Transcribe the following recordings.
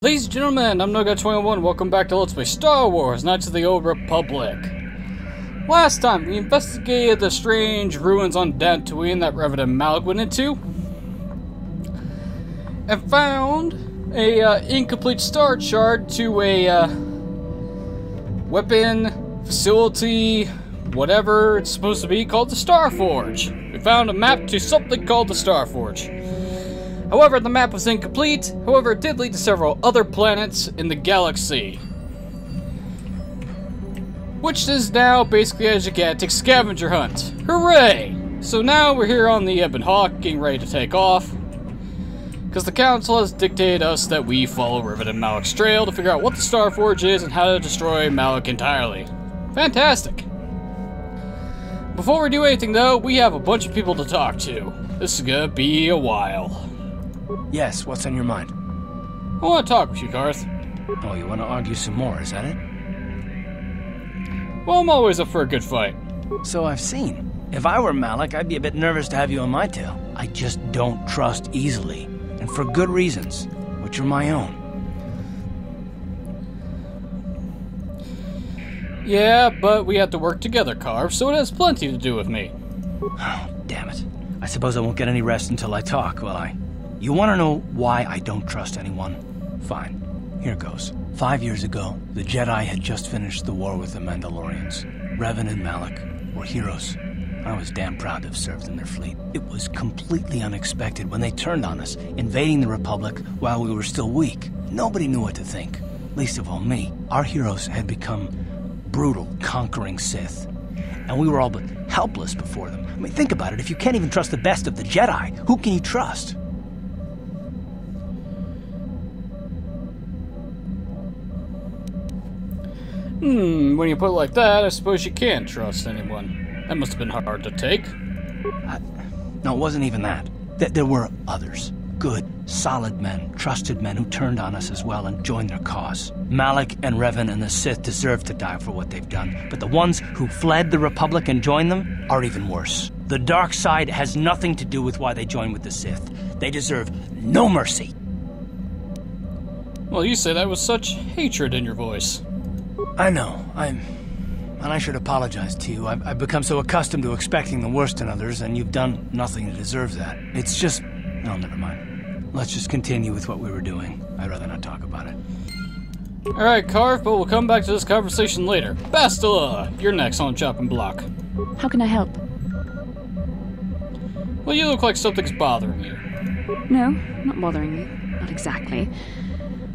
Ladies and gentlemen, I'm Noga21. Welcome back to Let's Play Star Wars Knights of the Old Republic. Last time, we investigated the strange ruins on Dantooine that Revan and Malik went into, and found a incomplete star shard to a weapon facility, whatever it's supposed to be, called the Star Forge. We found a map to something called the Star Forge. However, the map was incomplete. However, it did lead to several other planets in the galaxy, which is now basically a gigantic scavenger hunt. Hooray! So now we're here on the Ebon Hawk, getting ready to take off, because the Council has dictated us that we follow Revan and Malik's trail to figure out what the Star Forge is and how to destroy Malik entirely. Fantastic! Before we do anything though, we have a bunch of people to talk to. This is gonna be a while. Yes, what's on your mind? I want to talk with you, Garth. Oh, you want to argue some more, is that it? Well, I'm always up for a good fight. So I've seen. If I were Malik, I'd be a bit nervous to have you on my tail. I just don't trust easily. And for good reasons, which are my own. Yeah, but we have to work together, Carv, so it has plenty to do with me. Oh, damn it. I suppose I won't get any rest until I talk, will I? You want to know why I don't trust anyone? Fine. Here goes. 5 years ago, the Jedi had just finished the war with the Mandalorians. Revan and Malik were heroes. I was damn proud to have served in their fleet. It was completely unexpected when they turned on us, invading the Republic while we were still weak. Nobody knew what to think, least of all me. Our heroes had become brutal, conquering Sith, and we were all but helpless before them. I mean, think about it. If you can't even trust the best of the Jedi, who can you trust? When you put it like that, I suppose you can't trust anyone. That must have been hard to take. No, it wasn't even that. There were others. Good, solid men, trusted men who turned on us as well and joined their cause. Malik and Revan and the Sith deserve to die for what they've done, but the ones who fled the Republic and joined them are even worse. The dark side has nothing to do with why they joined with the Sith. They deserve no mercy. Well, you say that with such hatred in your voice. I know, and I should apologize to you. I've become so accustomed to expecting the worst in others, and you've done nothing to deserve that. It's just... oh, never mind. Let's just continue with what we were doing. I'd rather not talk about it. Alright, Carv, but we'll come back to this conversation later. Bastila, you're next on chopping block. How can I help? Well, you look like something's bothering you. No, not bothering me. Not exactly.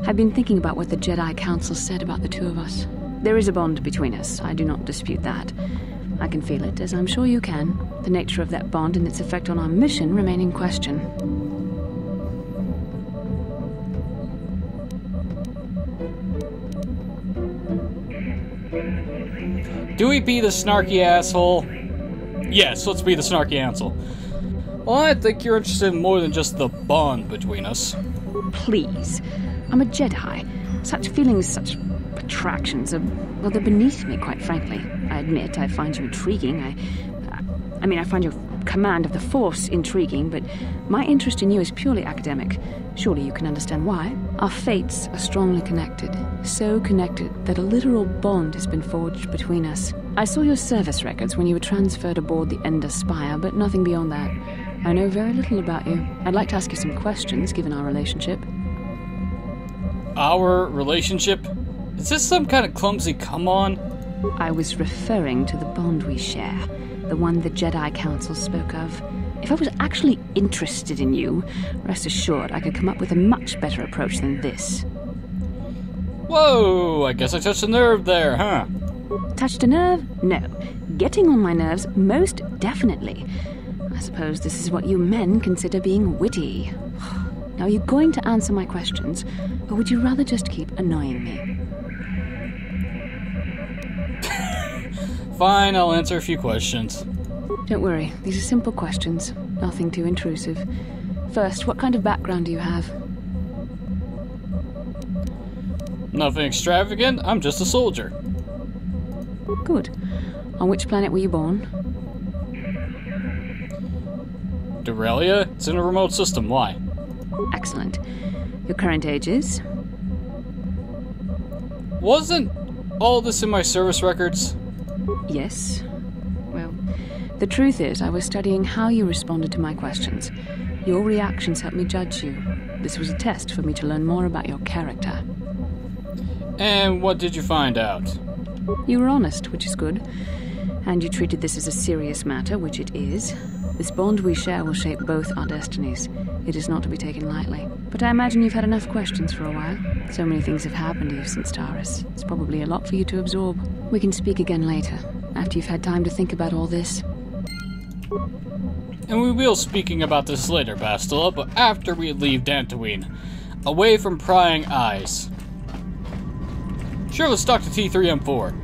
I've been thinking about what the Jedi Council said about the two of us. There is a bond between us. I do not dispute that. I can feel it, as I'm sure you can. The nature of that bond and its effect on our mission remain in question. Do we be the snarky asshole? Yes, let's be the snarky asshole. Well, I think you're interested in more than just the bond between us. Please. I'm a Jedi. Such feelings, such attractions are, well, they're beneath me, quite frankly. I admit I find you intriguing. I mean, I find your command of the Force intriguing, but my interest in you is purely academic. Surely you can understand why. Our fates are strongly connected. So connected that a literal bond has been forged between us. I saw your service records when you were transferred aboard the Ender Spire, but nothing beyond that. I know very little about you. I'd like to ask you some questions, given our relationship. Our relationship? Is this some kind of clumsy come-on? I was referring to the bond we share, the one the Jedi Council spoke of. If I was actually interested in you, rest assured I could come up with a much better approach than this. Whoa, I guess I touched a nerve there, huh? Touched a nerve? No. Getting on my nerves, most definitely. I suppose this is what you men consider being witty. Now, are you going to answer my questions, or would you rather just keep annoying me? Fine, I'll answer a few questions. Don't worry, these are simple questions. Nothing too intrusive. First, what kind of background do you have? Nothing extravagant, I'm just a soldier. Good. On which planet were you born? Dorelia? It's in a remote system, why? Excellent. Your current age is? Wasn't all this in my service records? Yes. Well, the truth is, I was studying how you responded to my questions. Your reactions helped me judge you. This was a test for me to learn more about your character. And what did you find out? You were honest, which is good. And you treated this as a serious matter, which it is. This bond we share will shape both our destinies. It is not to be taken lightly. But I imagine you've had enough questions for a while. So many things have happened to you since Taurus. It's probably a lot for you to absorb. We can speak again later, after you've had time to think about all this. And we will speaking about this later, Bastila, but after we leave Dantooine, away from prying eyes. Sure, let's talk to T3M4.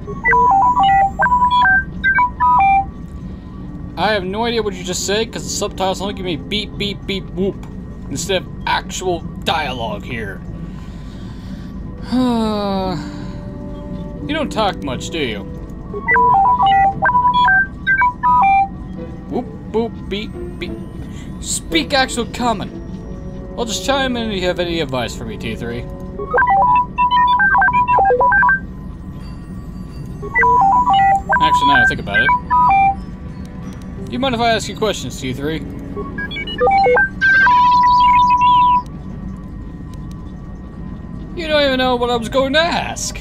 I have no idea what you just said, because the subtitles only give me beep, beep, beep, whoop, instead of actual dialogue here. You don't talk much, do you? Whoop, boop, beep, beep. Speak actual common. I'll just chime in if you have any advice for me, T3. Actually, now I think about it. Do you mind if I ask you questions, T3? You don't even know what I was going to ask.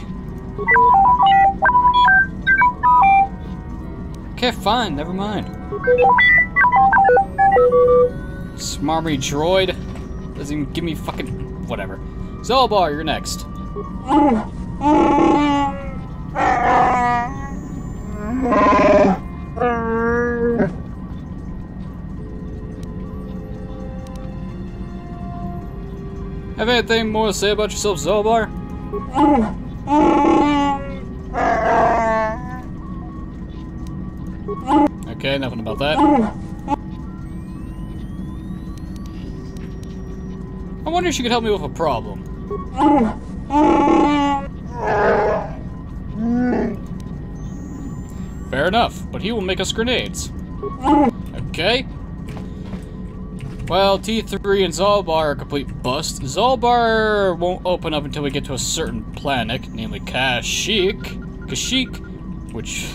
Okay, fine, never mind. Smarmy droid. Doesn't even give me fucking... whatever. Zolbar, you're next. Have anything more to say about yourself, Zolbar? Okay, nothing about that. I wonder if she could help me with a problem. Fair enough, but he will make us grenades. Okay. Well, T3 and Zolbar are a complete bust. Zolbar won't open up until we get to a certain planet, namely Kashyyyk, which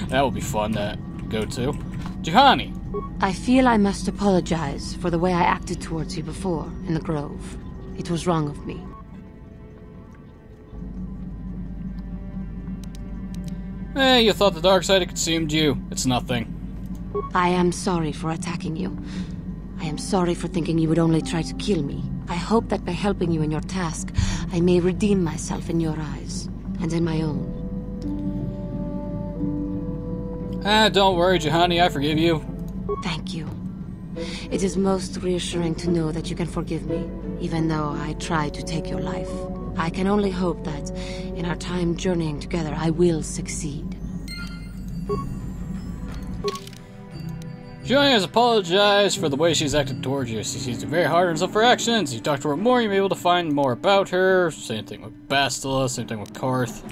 that will be fun to go to. Juhani. I feel I must apologize for the way I acted towards you before in the Grove. It was wrong of me. You thought the dark side had consumed you. It's nothing. I am sorry for attacking you. I am sorry for thinking you would only try to kill me. I hope that by helping you in your task, I may redeem myself in your eyes, and in my own. Don't worry, Juhani, I forgive you. Thank you. It is most reassuring to know that you can forgive me, even though I tried to take your life. I can only hope that, in our time journeying together, I will succeed. Juhani has apologized for the way she's acted towards you. She seems very hard on herself for actions. You talk to her more, you'll be able to find more about her. Same thing with Bastila, same thing with Karth.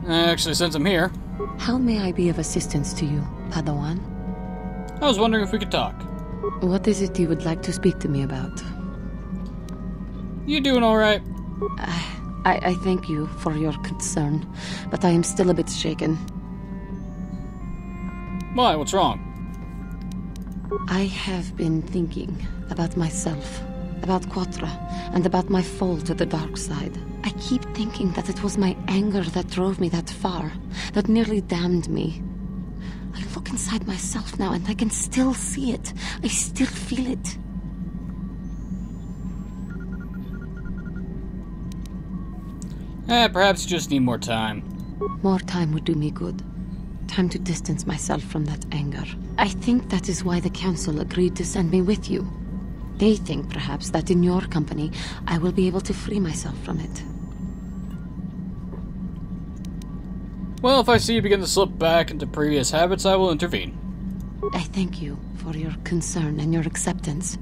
Actually, since I'm here... How may I be of assistance to you, Padawan? I was wondering if we could talk. What is it you would like to speak to me about? You doing alright? I thank you for your concern, but I am still a bit shaken. Why? What's wrong? I have been thinking about myself, about Quatra, and about my fall to the dark side. I keep thinking that it was my anger that drove me that far, that nearly damned me. I look inside myself now and I can still see it. I still feel it. Perhaps you just need more time. More time would do me good. Time to distance myself from that anger. I think that is why the Council agreed to send me with you. They think, perhaps, that in your company, I will be able to free myself from it. Well, if I see you begin to slip back into previous habits, I will intervene. I thank you for your concern and your acceptance.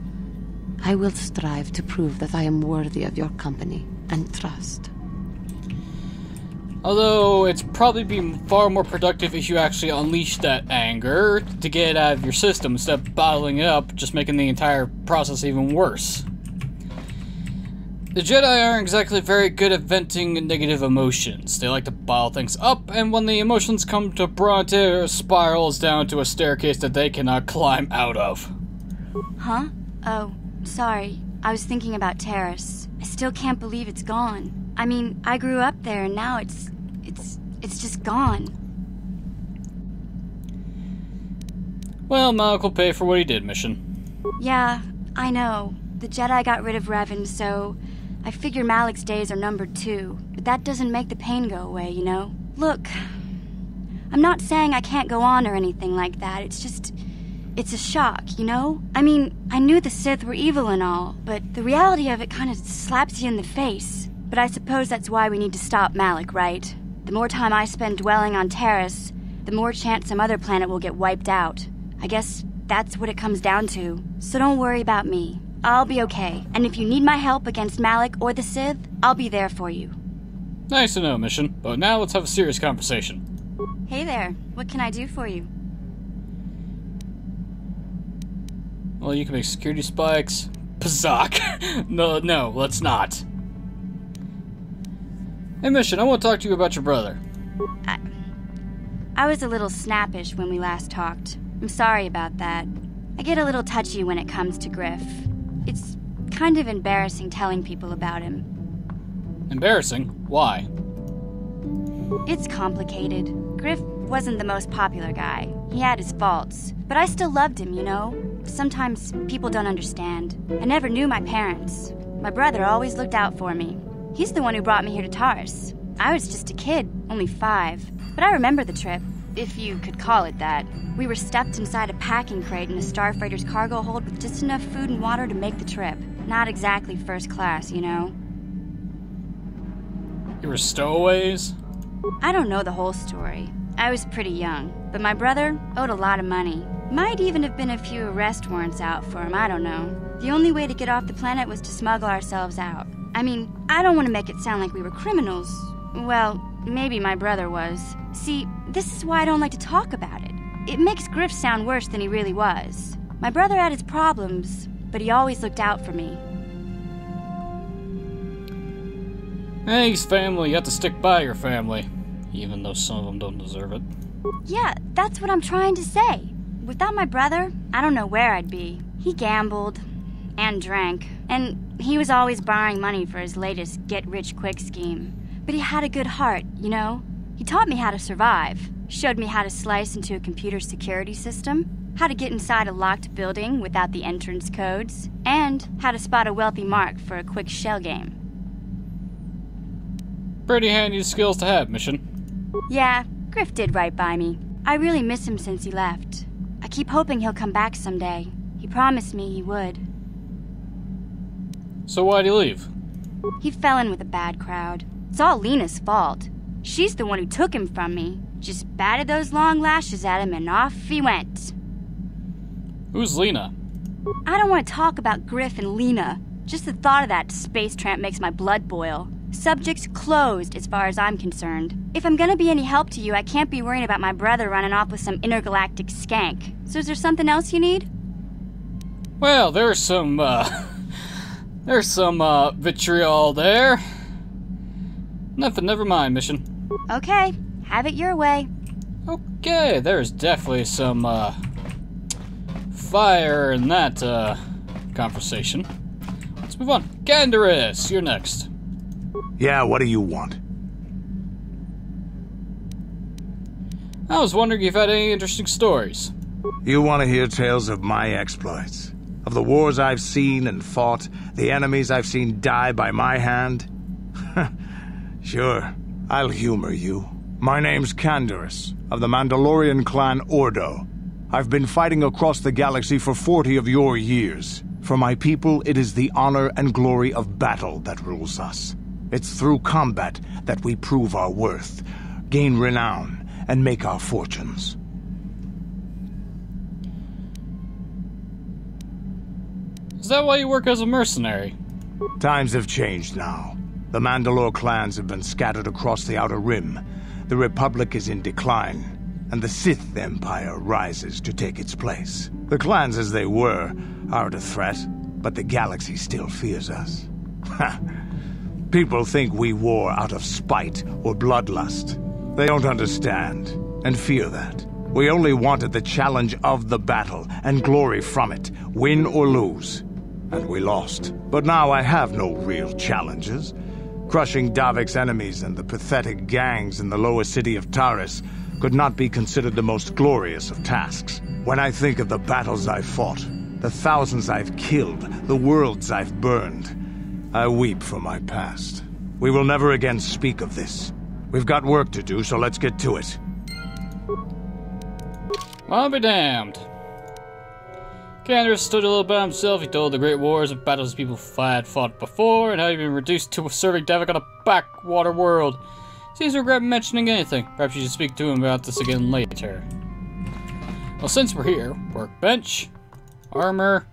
I will strive to prove that I am worthy of your company and trust. Although, it's probably be far more productive if you actually unleash that anger to get it out of your system instead of bottling it up, just making the entire process even worse. The Jedi aren't exactly very good at venting negative emotions. They like to bottle things up, and when the emotions come to brunt, it spirals down to a staircase that they cannot climb out of. Huh? Oh, sorry. I was thinking about Terrace. I still can't believe it's gone. I mean, I grew up there and now it's just gone. Well, Malik will pay for what he did, Mission. Yeah, I know. The Jedi got rid of Revan, so I figure Malik's days are numbered too. But that doesn't make the pain go away, you know? Look, I'm not saying I can't go on or anything like that. It's a shock, you know? I mean, I knew the Sith were evil and all, but the reality of it kind of slaps you in the face. But I suppose that's why we need to stop Malik, right? The more time I spend dwelling on Terrace, the more chance some other planet will get wiped out. I guess that's what it comes down to. So don't worry about me. I'll be okay. And if you need my help against Malik or the Sith, I'll be there for you. Nice to know, Mission. But now let's have a serious conversation. Hey there. What can I do for you? Well, you can make security spikes. Pazak. No, let's not. Hey, Mission, I want to talk to you about your brother. I was a little snappish when we last talked. I'm sorry about that. I get a little touchy when it comes to Griff. It's kind of embarrassing telling people about him. Embarrassing? Why? It's complicated. Griff wasn't the most popular guy. He had his faults. But I still loved him, you know? Sometimes people don't understand. I never knew my parents. My brother always looked out for me. He's the one who brought me here to Taurus. I was just a kid, only 5. But I remember the trip, if you could call it that. We were stuffed inside a packing crate in a starfreighter's cargo hold with just enough food and water to make the trip. Not exactly first class, you know? You were stowaways? I don't know the whole story. I was pretty young, but my brother owed a lot of money. Might even have been a few arrest warrants out for him, I don't know. The only way to get off the planet was to smuggle ourselves out. I mean, I don't want to make it sound like we were criminals. Well, maybe my brother was. See, this is why I don't like to talk about it. It makes Griff sound worse than he really was. My brother had his problems, but he always looked out for me. Hey, he's family. You have to stick by your family. Even though some of them don't deserve it. Yeah, that's what I'm trying to say. Without my brother, I don't know where I'd be. He gambled and drank, and he was always borrowing money for his latest get-rich-quick scheme. But he had a good heart, you know? He taught me how to survive, showed me how to slice into a computer security system, how to get inside a locked building without the entrance codes, and how to spot a wealthy mark for a quick shell game. Pretty handy skills to have, Mission. Yeah, Griff did right by me. I really miss him since he left. I keep hoping he'll come back someday. He promised me he would. So why'd he leave? He fell in with a bad crowd. It's all Lena's fault. She's the one who took him from me. Just batted those long lashes at him and off he went. Who's Lena? I don't want to talk about Griff and Lena. Just the thought of that space tramp makes my blood boil. Subject closed as far as I'm concerned. If I'm gonna be any help to you, I can't be worrying about my brother running off with some intergalactic skank. So is there something else you need? Well, there's some vitriol there. Nothing, never mind, Mission. Okay, have it your way. Okay, there's definitely some, fire in that, conversation. Let's move on. Gandarus, you're next. Yeah, what do you want? I was wondering if you had any interesting stories. You want to hear tales of my exploits? Of the wars I've seen and fought, the enemies I've seen die by my hand? Sure, I'll humor you. My name's Canderous, of the Mandalorian clan Ordo. I've been fighting across the galaxy for 40 of your years. For my people, it is the honor and glory of battle that rules us. It's through combat that we prove our worth, gain renown, and make our fortunes. Is that why you work as a mercenary? Times have changed now. The Mandalore clans have been scattered across the Outer Rim. The Republic is in decline, and the Sith Empire rises to take its place. The clans as they were aren't a threat, but the galaxy still fears us. People think we war out of spite or bloodlust. They don't understand, and fear that. We only wanted the challenge of the battle, and glory from it, win or lose. And we lost. But now I have no real challenges. Crushing Davik's enemies and the pathetic gangs in the lower city of Taris could not be considered the most glorious of tasks. When I think of the battles I've fought, the thousands I've killed, the worlds I've burned, I weep for my past. We will never again speak of this. We've got work to do, so let's get to it. I'll be damned. Candace stood a little by himself. He told the great wars and battles people had fought before, and how he'd been reduced to serving Davik on a backwater world. Seems to regret mentioning anything. Perhaps you should speak to him about this again later. Well, since we're here, workbench, armor.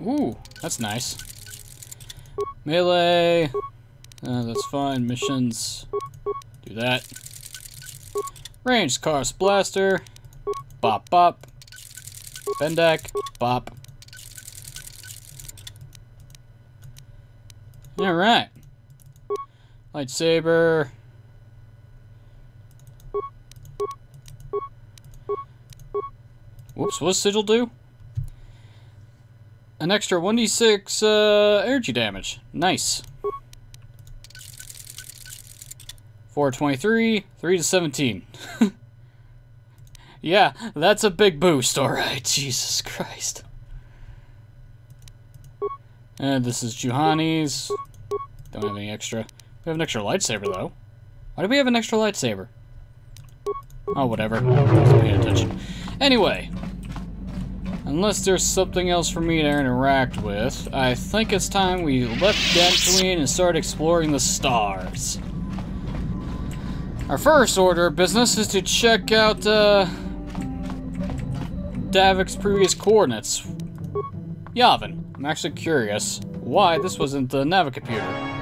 Ooh, that's nice. Melee. That's fine. Missions. Do that. Ranged Cars Blaster. Bop bop. Bendak. Bop. Alright. Lightsaber. Whoops, what's Sigil do? An extra 1d6 energy damage. Nice. 423, 3 to 17. Yeah, that's a big boost, alright. Jesus Christ. And this is Juhani's. Don't have any extra. We have an extra lightsaber, though. Why do we have an extra lightsaber? Oh, whatever. Wasn't paying attention. Anyway. Unless there's something else for me to interact with, I think it's time we left Dantooine and start exploring the stars. Our first order of business is to check out Davik's previous coordinates. Yavin. I'm actually curious why this wasn't the Navicomputer.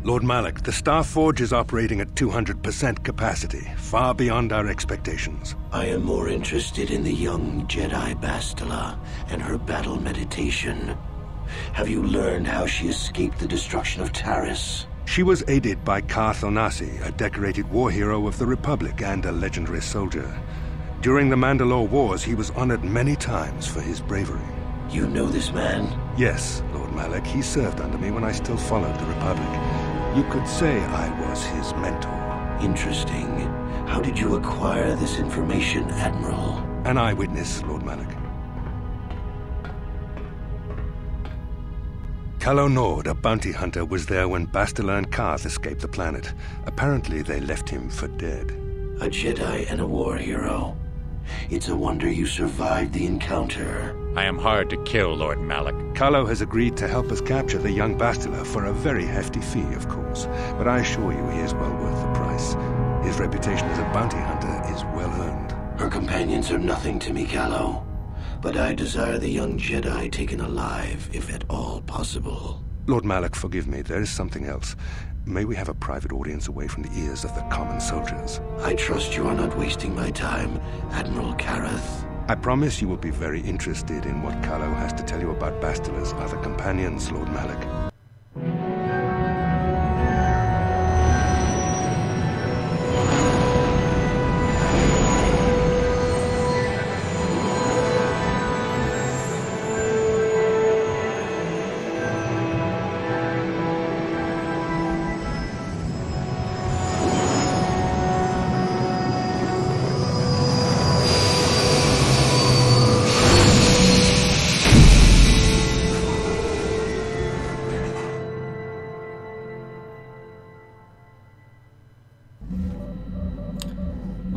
Lord Malak, the Star Forge is operating at 200% capacity, far beyond our expectations. I am more interested in the young Jedi Bastila and her battle meditation. Have you learned how she escaped the destruction of Taris? She was aided by Karth Onasi, a decorated war hero of the Republic and a legendary soldier. During the Mandalore Wars, he was honored many times for his bravery. You know this man? Yes, Lord Malak. He served under me when I still followed the Republic. You could say I was his mentor. Interesting. How did you acquire this information, Admiral? An eyewitness, Lord Malak. Calo Nord, a bounty hunter, was there when Bastila and Karth escaped the planet. Apparently, they left him for dead. A Jedi and a war hero. It's a wonder you survived the encounter. I am hard to kill, Lord Malak. Calo has agreed to help us capture the young Bastila for a very hefty fee, of course. But I assure you he is well worth the price. His reputation as a bounty hunter is well earned. Her companions are nothing to me, Calo. But I desire the young Jedi taken alive, if at all possible. Lord Malak, forgive me. There is something else. May we have a private audience away from the ears of the common soldiers? I trust you are not wasting my time, Admiral Karath. I promise you will be very interested in what Calo has to tell you about Bastila's other companions, Lord Malak.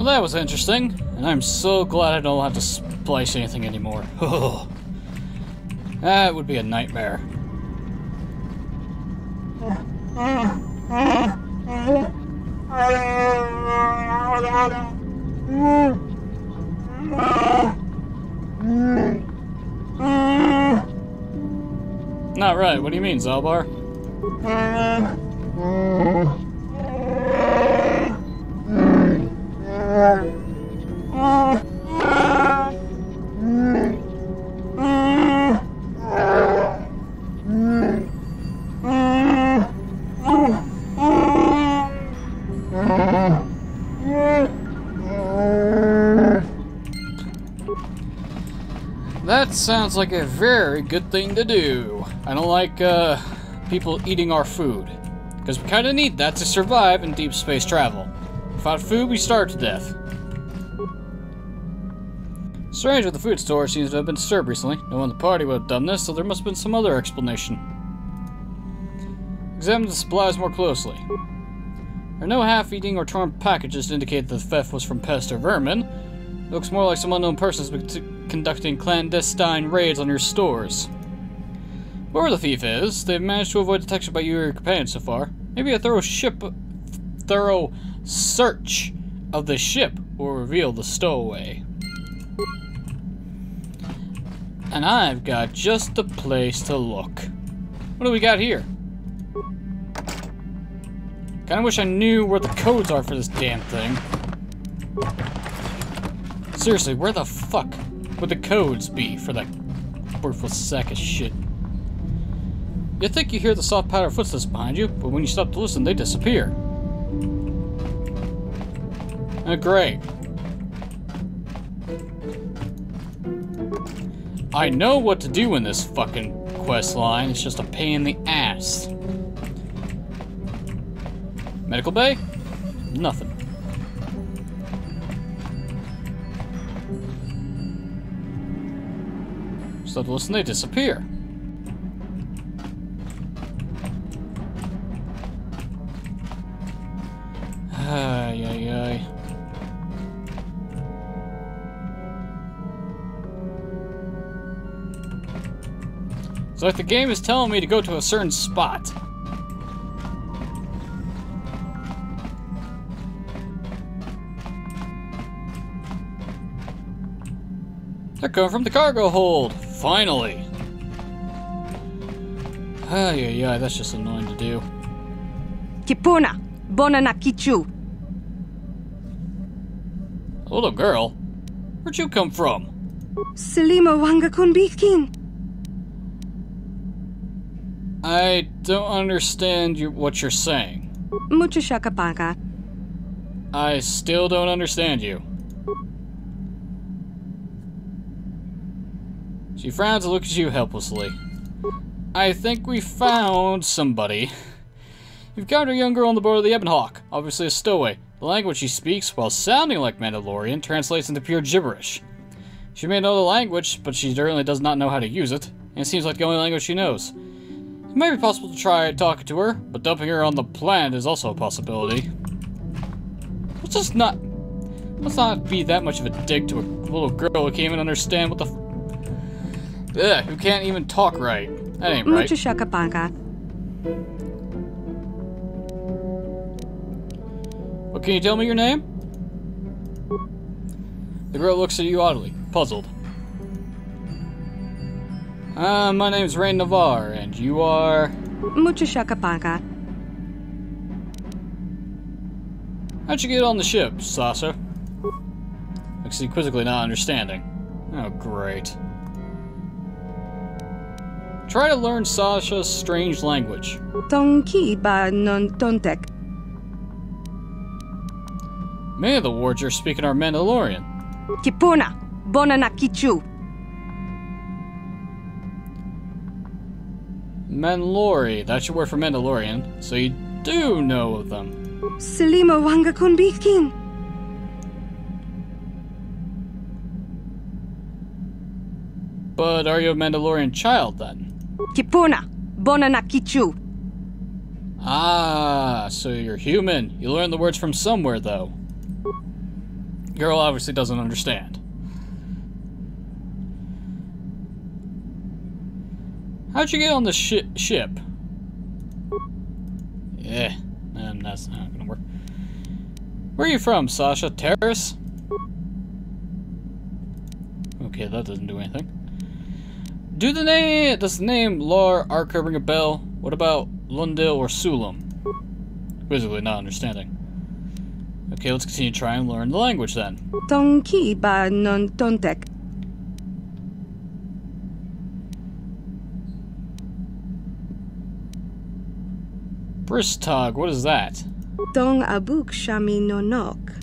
Well, that was interesting, and I'm so glad I don't have to splice anything anymore. That would be a nightmare. Not right, what do you mean, Zalbar? That sounds like a very good thing to do. I don't like people eating our food, because we kind of need that to survive in deep space travel. Without food, we starve to death. Strange that the food store seems to have been disturbed recently. No one in the party would have done this, so there must have been some other explanation. Examine the supplies more closely. There are no half-eating or torn packages to indicate that the theft was from pests or vermin. It looks more like some unknown person has been conducting clandestine raids on your stores. Whoever the thief is, they've managed to avoid detection by you or your companions so far. Maybe a thorough search of the ship will reveal the stowaway. And I've got just the place to look. What do we got here? Kinda wish I knew where the codes are for this damn thing. Seriously, where the fuck would the codes be for that worthless sack of shit? You'd think you hear the soft patter of footsteps behind you, but when you stop to listen, they disappear. Great. I know what to do in this fucking quest line, it's just a pain in the ass. Medical bay? Nothing. Stop to listen, they disappear. Ay, ay, ay. It's like the game is telling me to go to a certain spot. They're coming from the cargo hold. Finally. Ay, ay, ay, that's just annoying to do. Kipuna, Bonanakichu. Little girl, where'd you come from? Selima Wangakunbikin. I don't understand what you're saying. Muchashakapaka. I still don't understand you. She frowns and looks at you helplessly. I think we found somebody. You've encountered a young girl on the board of the Ebonhawk, obviously a stowaway. The language she speaks, while sounding like Mandalorian, translates into pure gibberish. She may know the language, but she certainly does not know how to use it, and it seems like the only language she knows. It may be possible to try talking to her, but dumping her on the planet is also a possibility. Let's not be that much of a dick to a little girl who can't even understand what the who can't even talk right. That ain't right. Muchashakapaka. Well, can you tell me your name? The girl looks at you oddly, puzzled. My name's Rain Navarre, and you are... Muchashakapaka. How'd you get on the ship, Sasha? Looks you quizzically not understanding. Oh, great. Try to learn Sasha's strange language. Tonki ba non tontek. Many of the wards you're speaking are Mandalorian. Kipuna, Bonanakichu. Mandalori, that's your word for Mandalorian, so you do know of them. Selima Wangakunbikin. But are you a Mandalorian child, then? Kipuna, Bonanakichu. Ah, so you're human. You learned the words from somewhere, though. Girl obviously doesn't understand. How'd you get on the ship? Yeah, that's not gonna work. Where are you from, Sasha? Terrace? Okay, that doesn't do anything. Does the name Lar Arca ring a bell? What about Lundil or Sulam? Basically not understanding. Okay, let's continue to try and learn the language then. Tonki ba non tontek. Bristog, what is that? Tong abuk shami no nok.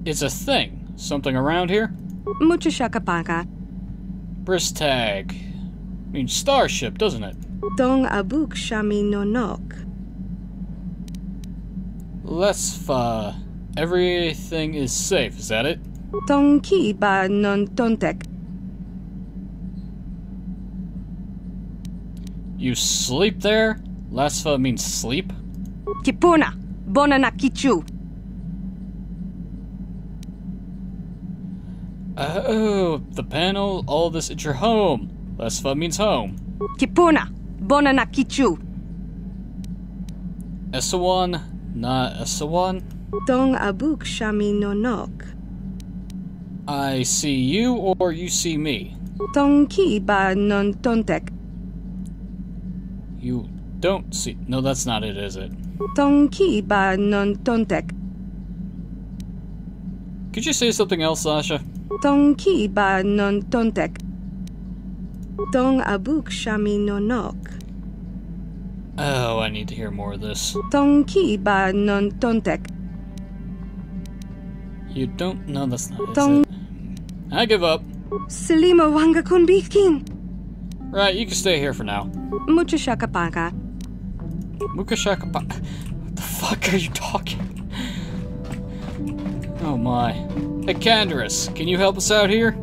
It's a thing. Something around here? Mucho shakapaka. Bristag. Means starship, doesn't it? Tong abuk shami no nok. Lesfa. Everything is safe, is that it? Tonki ba non tontek. You sleep there? Lesfa means sleep? Kipuna, bona na kichu. Oh, the panel, all this at your home. Lesfa means home. Kipuna, bona na kichu. Esawan, not Esawan. Tong abuk shami no nok. I see you or you see me? Tonki ba non tontek. You don't see. No, that's not it, is it? Tonki ba non tontek. Could you say something else, Sasha? Tonki ba non tontek. Tong abuk shami no nok. Oh, I need to hear more of this. Tonki ba non tontek. You don't. No, that's not it. Tong. I give up. Selima wanga kun bikin. Right, you can stay here for now. Mucho shakapaka. Mukashaka. What the fuck are you talking? Oh my. Hey, Canderous, can you help us out here?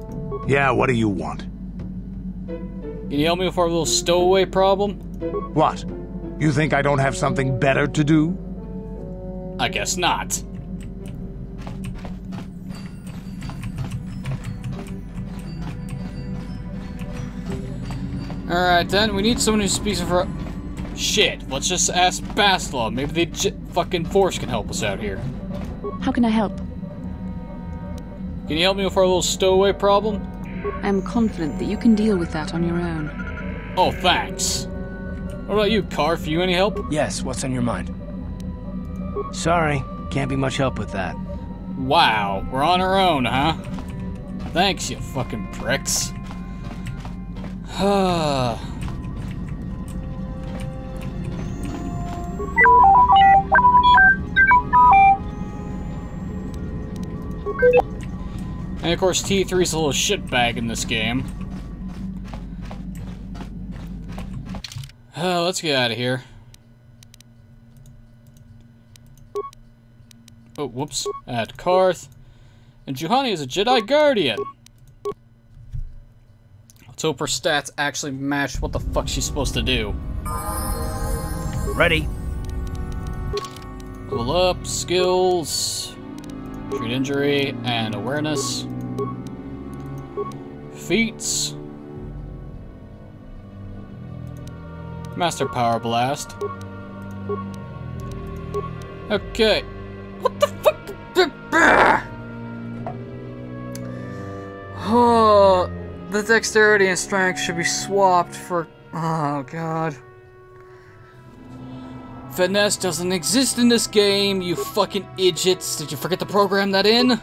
Yeah, what do you want? Can you help me with our little stowaway problem? What? You think I don't have something better to do? I guess not. Alright then, we need someone who speaks for... Shit, let's just ask Bastila. Maybe the fucking Force can help us out here. How can I help? Can you help me with our little stowaway problem? I'm confident that you can deal with that on your own. Oh, thanks. What about you, Karf? You any help? Yes, what's on your mind? Sorry, can't be much help with that. Wow, we're on our own, huh? Thanks, you fucking pricks. And of course, T3's a little shitbag in this game. Let's get out of here. Oh, whoops. Add Karth. And Juhani is a Jedi Guardian. Let's hope her stats actually match what the fuck she's supposed to do. Ready. Level up, skills, treat injury, and awareness. Feats. Master Power Blast. Okay. What the fuck? Oh, the dexterity and strength should be swapped for... Oh, God. Finesse doesn't exist in this game, you fucking idiots. Did you forget to program that in?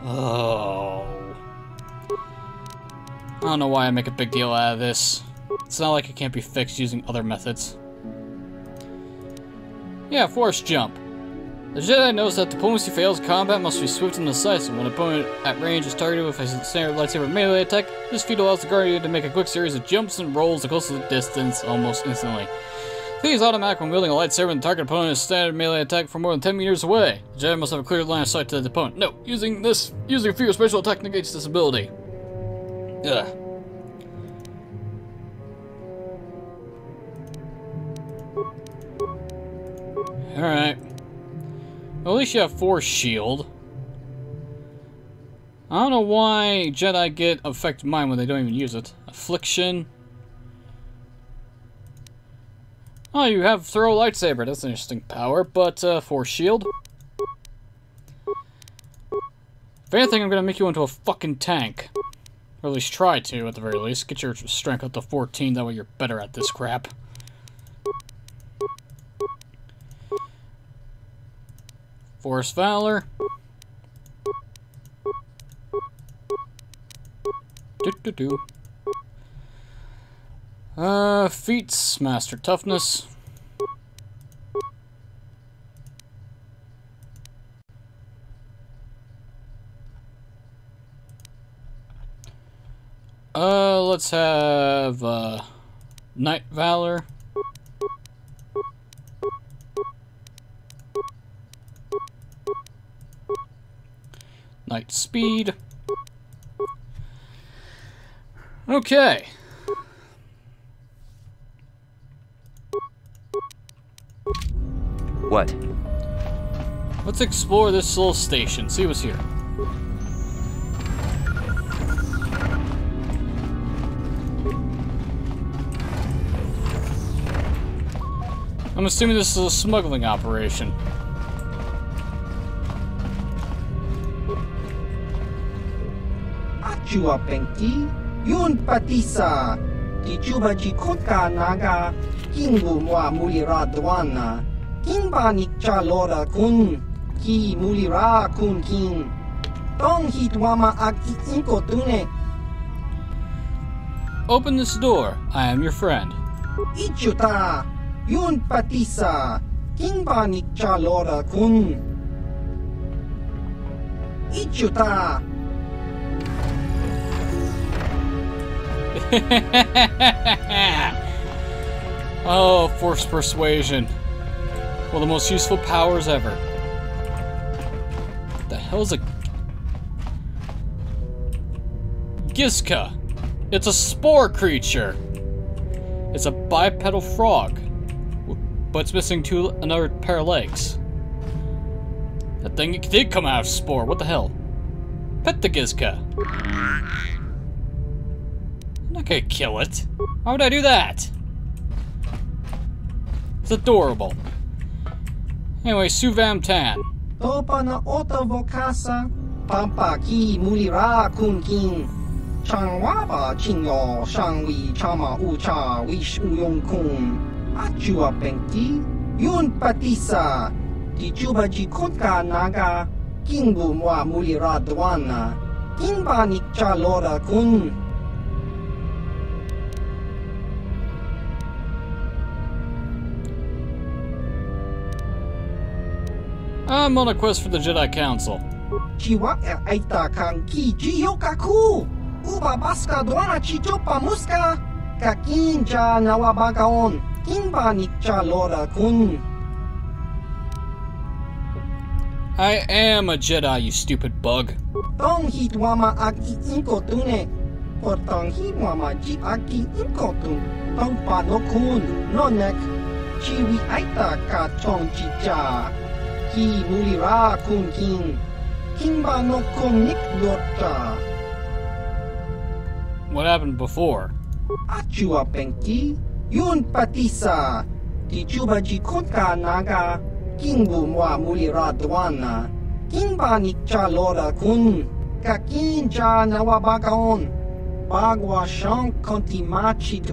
Oh. I don't know why I make a big deal out of this. It's not like it can't be fixed using other methods. Yeah, force jump. The Jedi knows that diplomacy fails, combat must be swift and decisive. When an opponent at range is targeted with a standard lightsaber melee attack, this feat allows the Guardian to make a quick series of jumps and rolls across the distance almost instantly. The feat is automatic when wielding a lightsaber and the target opponent is standard melee attack from more than 10 meters away. The Jedi must have a clear line of sight to the opponent. No, using a feat of special attack negates this ability. Ugh. Alright. Well, at least you have Force Shield. I don't know why Jedi get affect mine when they don't even use it. Affliction. Oh, you have throw a lightsaber. That's an interesting power, but force shield. If anything, I'm gonna make you into a fucking tank. Or at least try to, at the very least. Get your strength up to 14, that way you're better at this crap. Force Valor. Feats, Master Toughness. Let's have, Knight Valor. Knight Speed. Okay. What? Let's explore this little station, see what's here. I'm assuming this is a smuggling operation. Achua Penki, Yun Patisa, Tichuba Jikotka Naga, Kingu Mwa Mulira Dwana, Kimba Nikcha Lora Kun, Ki Mulira Kun Kin, Tong Hitwama Ag Inko Tune. Open this door. I am your friend. Ichuta, Yun Patisa, Kimba Nikcha Lora Kun. Ichuta. Oh, force persuasion. One of the most useful powers ever. What the hell is a Gizka? It's a spore creature. It's a bipedal frog, but it's missing another pair of legs. That thing did come out of spore. What the hell? Pet the Gizka. I'm not gonna kill it. Why would I do that? It's adorable. Anyway, Suvam Tan. Topa na ota vokasa, pampa ki mulira kun kin. Changwaba chingo, shangwi chama ucha, wish uyong kun. Achua pengti, yun patisa. Tichuba jikotka naga, kingbu mwa mulira dwana. Kimba nikcha lora kun. I'm on a quest for the Jedi Council. Chiwa aita kan ki jiyokaku. Uba baska dwana chichopa muska. Kakinja nawabagaon. Kimba nikcha lora kun. I am a Jedi, you stupid bug. Tong hitwama ag inko tune. Portang hitwama ji aki inko tun. Tong panokun nonek. Chiwi aita ka chong chicha. Ki mulira kun kin. Kimba no konik lota. What happened before? Achua penki. Yun patisa. Tichuba jikotka naga. Kingbu mwa mulira dwana. Kimba nikcha lora kun. Kakinja nawabagaon. Bagwa shank kontimachit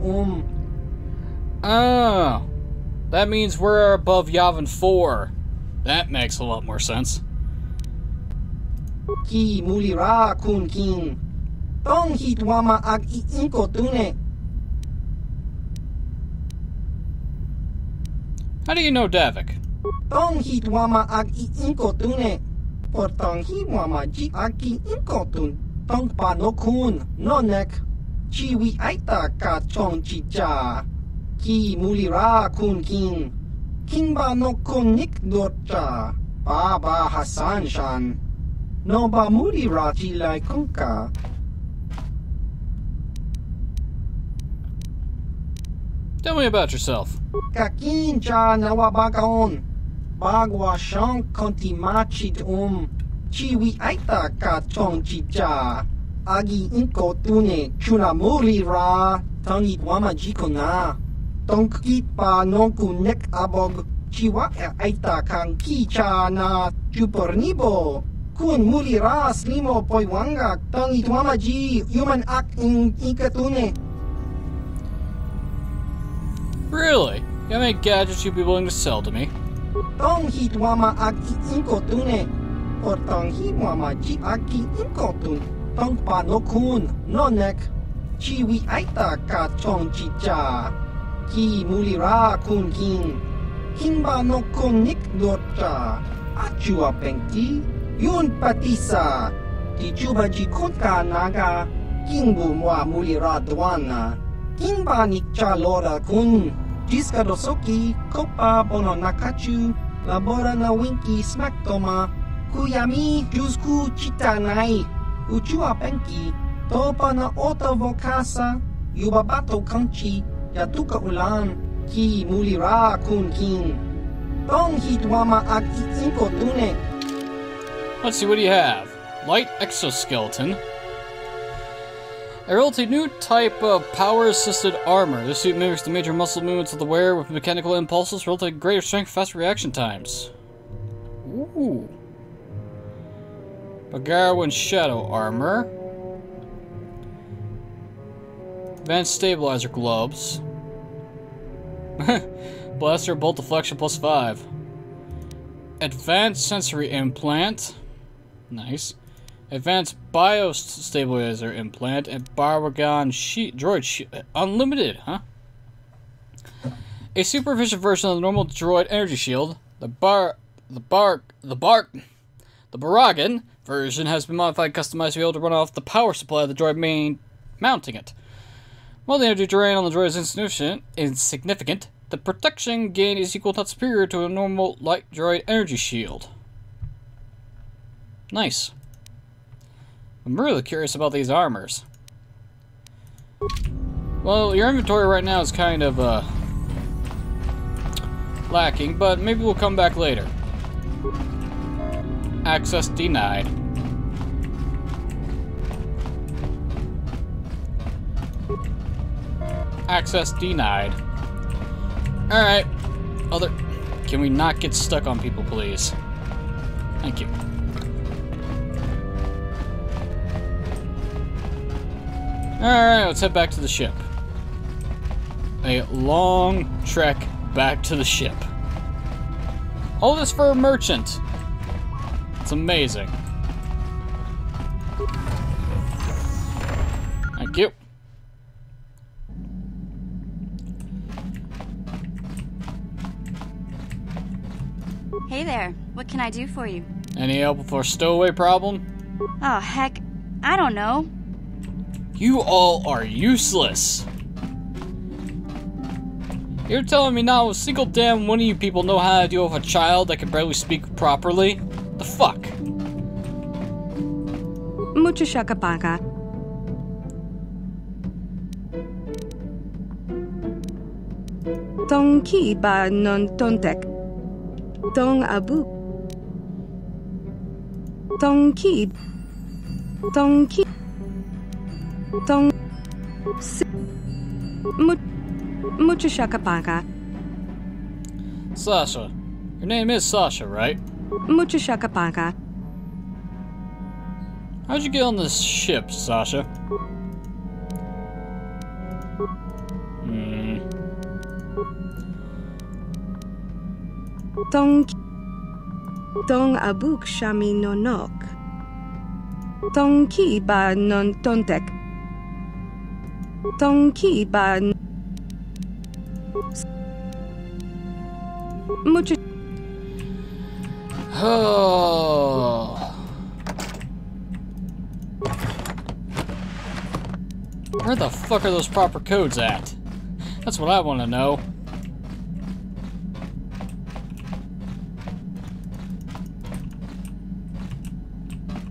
Oh. That means we're above Yavin 4. That makes a lot more sense. Ki mulira kun kin. Tong hitwama ag inko tune. How do you know Davik? Tong hitwama ag inko tune. Portang hitwama ji aki inko tun. Tong panokun nonek. Chiwi aita ka chong chicha. Ki mulira kun kin. Kimba no konik dorcha. Baba Hassan shan. No ba mulira jilai kunka. Tell me about yourself. Kakinja nawabagaon. Bagwa shank kontimachit Chiwi aita ka chong chicha. Agi inko tune chuna ra. Tangit wama jikona. Tonkit pa nonku nek abog. Chiwa aita kang kicha na chupornibo. Kun ra slimo poiwanga. Tangit wama ji human ak inkatune. Really? How many gadgets you'd be willing to sell to me? Tong hit wama ag inkotune. Or tong hit wama ji aki inkotun. Tong panokun nonek. Chiwi aita ka chong chicha. Ki mulira kun kin. Kinba no kun nik dorcha. Achua pengti. Yun patisa. Ti chuba ji kunka naga. Kingbu mwa mulira dwana. Kinba nikcha lora kun. Jiska dosoki, kopa bono nakachu, labora na winki smaktoma, kuyami jusku chitanai, uchua penki, topa na ota vokasa, yubabato kanchi, yatuka ulan, ki mulira kun kin. Tong hitwama ag inko tune. Let's see, what do you have? Light exoskeleton. A relatively new type of power-assisted armor. This suit mimics the major muscle movements of the wearer with mechanical impulses, relatively greater strength, faster reaction times. Ooh. Bagarawan Shadow Armor. Advanced Stabilizer Gloves. Blaster Bolt Deflection +5. Advanced Sensory Implant. Nice. Advanced Biostabilizer Implant and Barwagon Droid Unlimited, huh? A super efficient version of the normal droid energy shield. The Baragan version has been modified and customized to be able to run off the power supply of the droid main mounting it. While the energy drain on the droid is insignificant, the protection gain is equal to superior to a normal light droid energy shield. Nice. I'm really curious about these armors. Well, your inventory right now is kind of, lacking, but maybe we'll come back later. Access denied. Access denied. Alright. Can we not get stuck on people, please? Thank you. Alright, let's head back to the ship. A long trek back to the ship. All this for a merchant. It's amazing. Thank you. Hey there, what can I do for you? Any help with our stowaway problem? Oh, heck, I don't know. You all are useless. You're telling me not a single damn one of you people know how to deal with a child that can barely speak properly? The fuck? Mucho shakapaka. Tong ki ba non tontek. Tong abu. Tong ki. Tong ki. Tong. Mucho shakapaka. Sasha. Your name is Sasha, right? Mucho shakapaka. How'd you get on this ship, Sasha? Tong abuk shami no nok. Tong ki ba non tontek. Tong ki ba mucho. Oh. Where the fuck are those proper codes at? That's what I want to know.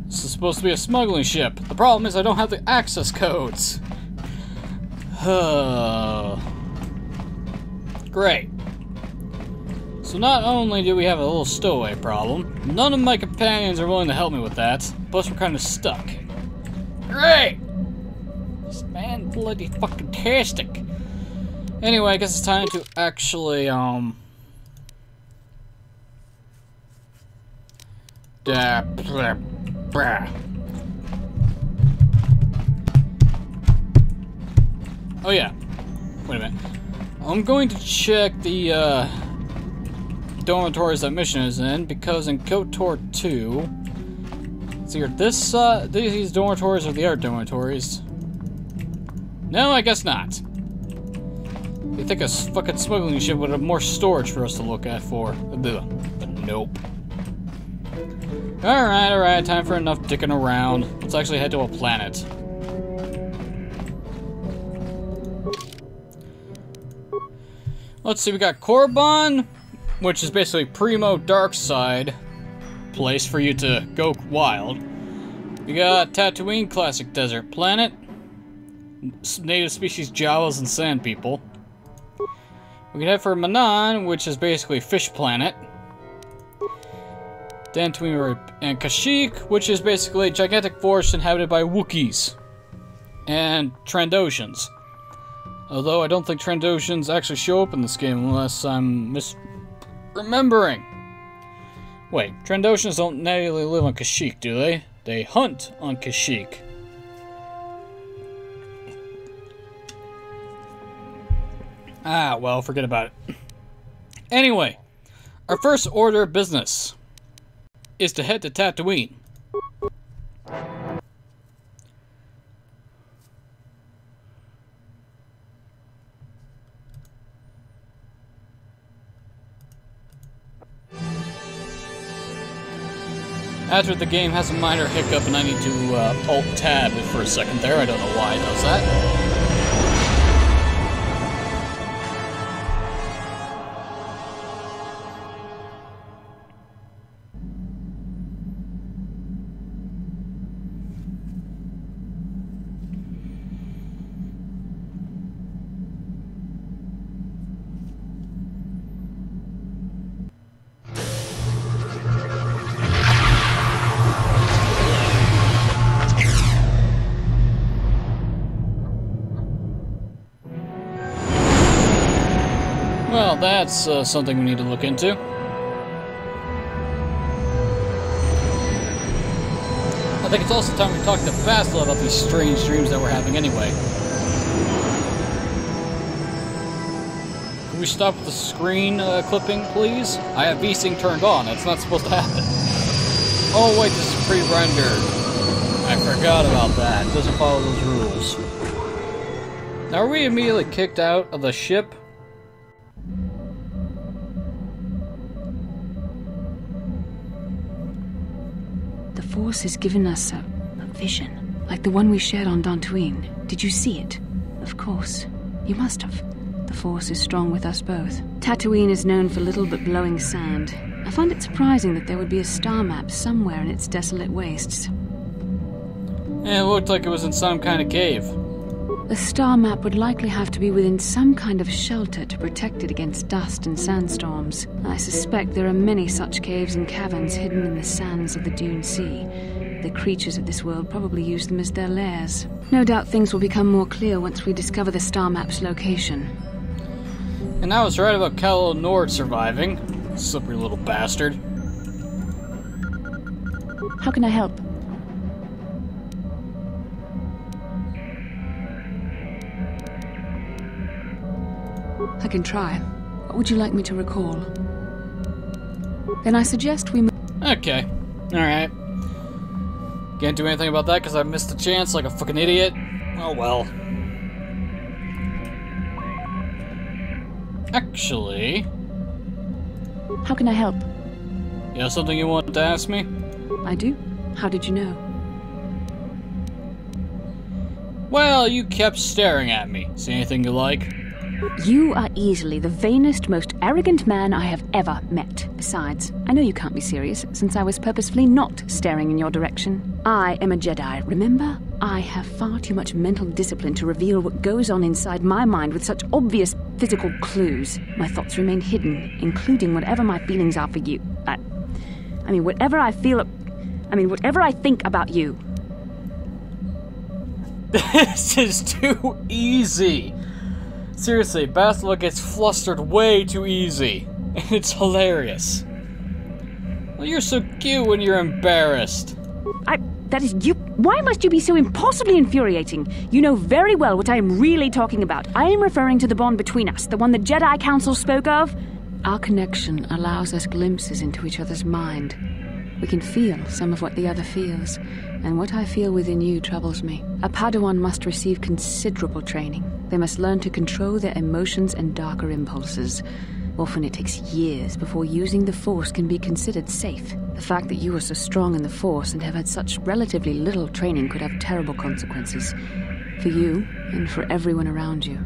This is supposed to be a smuggling ship. The problem is I don't have the access codes. Great. So So not only do we have a little stowaway problem, none of my companions are willing to help me with that, plus we're kind of stuck. Great! This man bloody fucking tastic. Anyway, I guess it's time to actually, Oh yeah. Wait a minute. I'm going to check the dormitories that mission is in, because in KOTOR 2, it's either these dormitories or the other dormitories. No, I guess not. You think a fucking smuggling ship would have more storage for us to look at for? But nope. Alright, time for enough dicking around. Let's actually head to a planet. Let's see, we got Korriban, which is basically primo dark side place for you to go wild. We got Tatooine, classic desert planet. Native species Jawas and sand people. We can head for Manan, which is basically fish planet. Dantooine and Kashyyyk, which is basically a gigantic forest inhabited by Wookiees and Trandoshans. Although I don't think Trandoshans actually show up in this game unless I'm misremembering. Wait, Trandoshans don't natively live on Kashyyyk, do they? They hunt on Kashyyyk. Ah, well, forget about it. Anyway, our first order of business is to head to Tatooine. After the game has a minor hiccup and I need to alt-tab it for a second there, I don't know why it does that. Well, that's something we need to look into. I think it's also time we talk to Bastila about these strange dreams that we're having anyway. Can we stop the screen clipping, please? I have VSync turned on. That's not supposed to happen. Oh wait, this is pre-rendered. I forgot about that. It doesn't follow those rules. Now, are we immediately kicked out of the ship? The Force has given us a vision, like the one we shared on Dantooine. Did you see it? Of course. You must have. The Force is strong with us both. Tatooine is known for little but blowing sand. I find it surprising that there would be a star map somewhere in its desolate wastes. Yeah, it looked like it was in some kind of cave. The star map would likely have to be within some kind of shelter to protect it against dust and sandstorms. I suspect there are many such caves and caverns hidden in the sands of the Dune Sea. The creatures of this world probably use them as their lairs. No doubt things will become more clear once we discover the star map's location. And I was right about Calo Nord surviving. Slippery little bastard. How can I help? I can try. What would you like me to recall? Then I suggest we... Okay. Alright. Can't do anything about that because I missed the chance like a fucking idiot. Oh well. Actually... How can I help? You have something you wanted to ask me? I do. How did you know? Well, you kept staring at me. See anything you like? You are easily the vainest, most arrogant man I have ever met. Besides, I know you can't be serious, since I was purposefully not staring in your direction. I am a Jedi, remember? I have far too much mental discipline to reveal what goes on inside my mind with such obvious physical clues. My thoughts remain hidden, including whatever my feelings are for you. Whatever I think about you. This is too easy. Seriously, Bastila gets flustered way too easy. And it's hilarious. Well, you're so cute when you're embarrassed. That is you. Why must you be so impossibly infuriating? You know very well what I am really talking about. I am referring to the bond between us, the one the Jedi Council spoke of. Our connection allows us glimpses into each other's mind. We can feel some of what the other feels, and what I feel within you troubles me. A Padawan must receive considerable training. They must learn to control their emotions and darker impulses. Often it takes years before using the Force can be considered safe. The fact that you are so strong in the Force and have had such relatively little training could have terrible consequences. For you, and for everyone around you.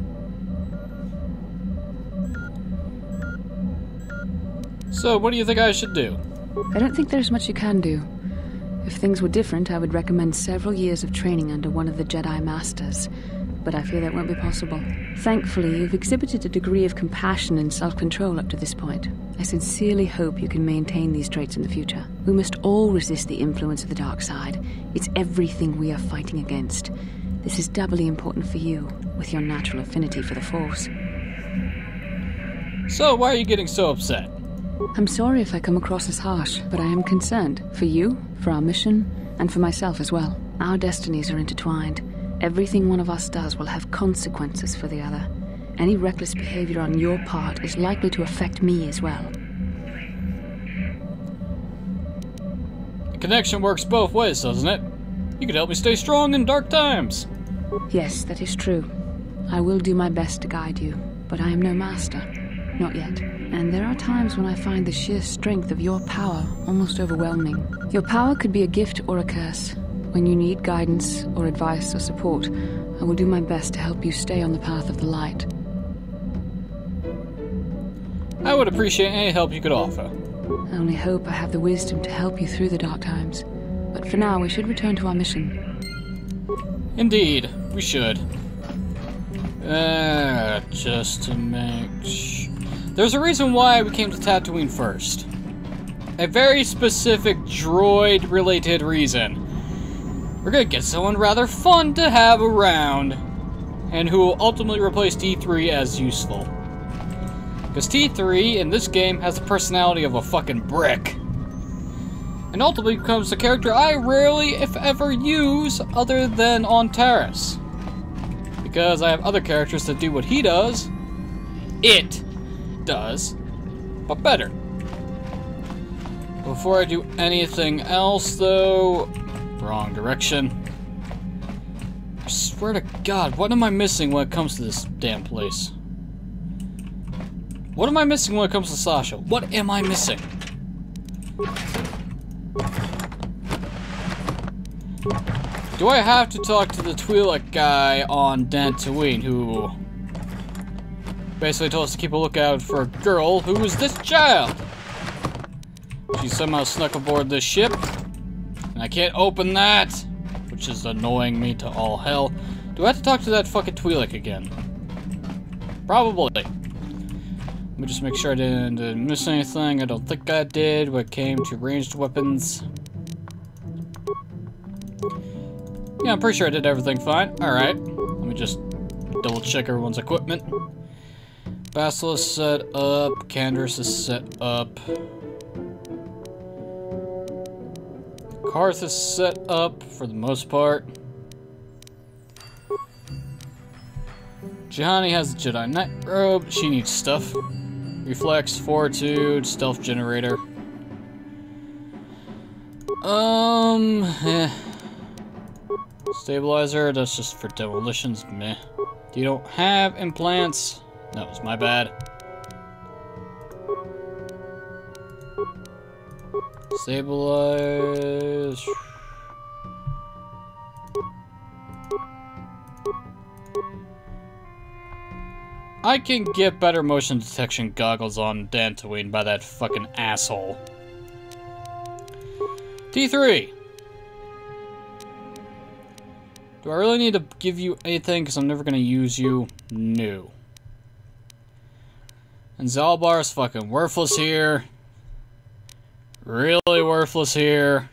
So, what do you think I should do? I don't think there's much you can do. If things were different, I would recommend several years of training under one of the Jedi Masters. But I fear that won't be possible. Thankfully, you've exhibited a degree of compassion and self-control up to this point. I sincerely hope you can maintain these traits in the future. We must all resist the influence of the dark side. It's everything we are fighting against. This is doubly important for you, with your natural affinity for the Force. So, why are you getting so upset? I'm sorry if I come across as harsh, but I am concerned. For you, for our mission, and for myself as well. Our destinies are intertwined. Everything one of us does will have consequences for the other. Any reckless behavior on your part is likely to affect me as well. The connection works both ways, doesn't it? You could help me stay strong in dark times. Yes, that is true. I will do my best to guide you, but I am no master. Not yet. And there are times when I find the sheer strength of your power almost overwhelming. Your power could be a gift or a curse. When you need guidance or advice or support, I will do my best to help you stay on the path of the light. I would appreciate any help you could offer. I only hope I have the wisdom to help you through the dark times. But for now, we should return to our mission. Indeed, we should. Just to make sure. There's a reason why we came to Tatooine first. A very specific droid-related reason. We're gonna get someone rather fun to have around, and who will ultimately replace T3 as useful. Because T3 in this game has the personality of a fucking brick. And ultimately becomes the character I rarely, if ever, use other than on Taris. Because I have other characters that do what he does. It does, but better. Before I do anything else, though... Wrong direction. I swear to God, what am I missing when it comes to this damn place? What am I missing when it comes to Sasha? What am I missing? Do I have to talk to the Twi'lek guy on Dantooine who basically told us to keep a lookout for a girl who is this child? She somehow snuck aboard this ship. And I can't open that, which is annoying me to all hell. Do I have to talk to that fucking Twi'lek again? Probably. Let me just make sure I didn't miss anything. I don't think I did when it came to ranged weapons. Yeah, I'm pretty sure I did everything fine. Alright. Let me just double check everyone's equipment. Basila's set up. Canderous is set up. Karth is set up for the most part. Jihani has the Jedi Knight robe. She needs stuff. Reflex, Fortitude, Stealth Generator. Stabilizer, that's just for demolitions. Meh. You don't have implants? That was my bad. Stabilize. I can get better motion detection goggles on Dantooine by that fucking asshole. T3. Do I really need to give you anything? Because I'm never going to use you. No. And Zalbar is fucking worthless here. Really worthless here.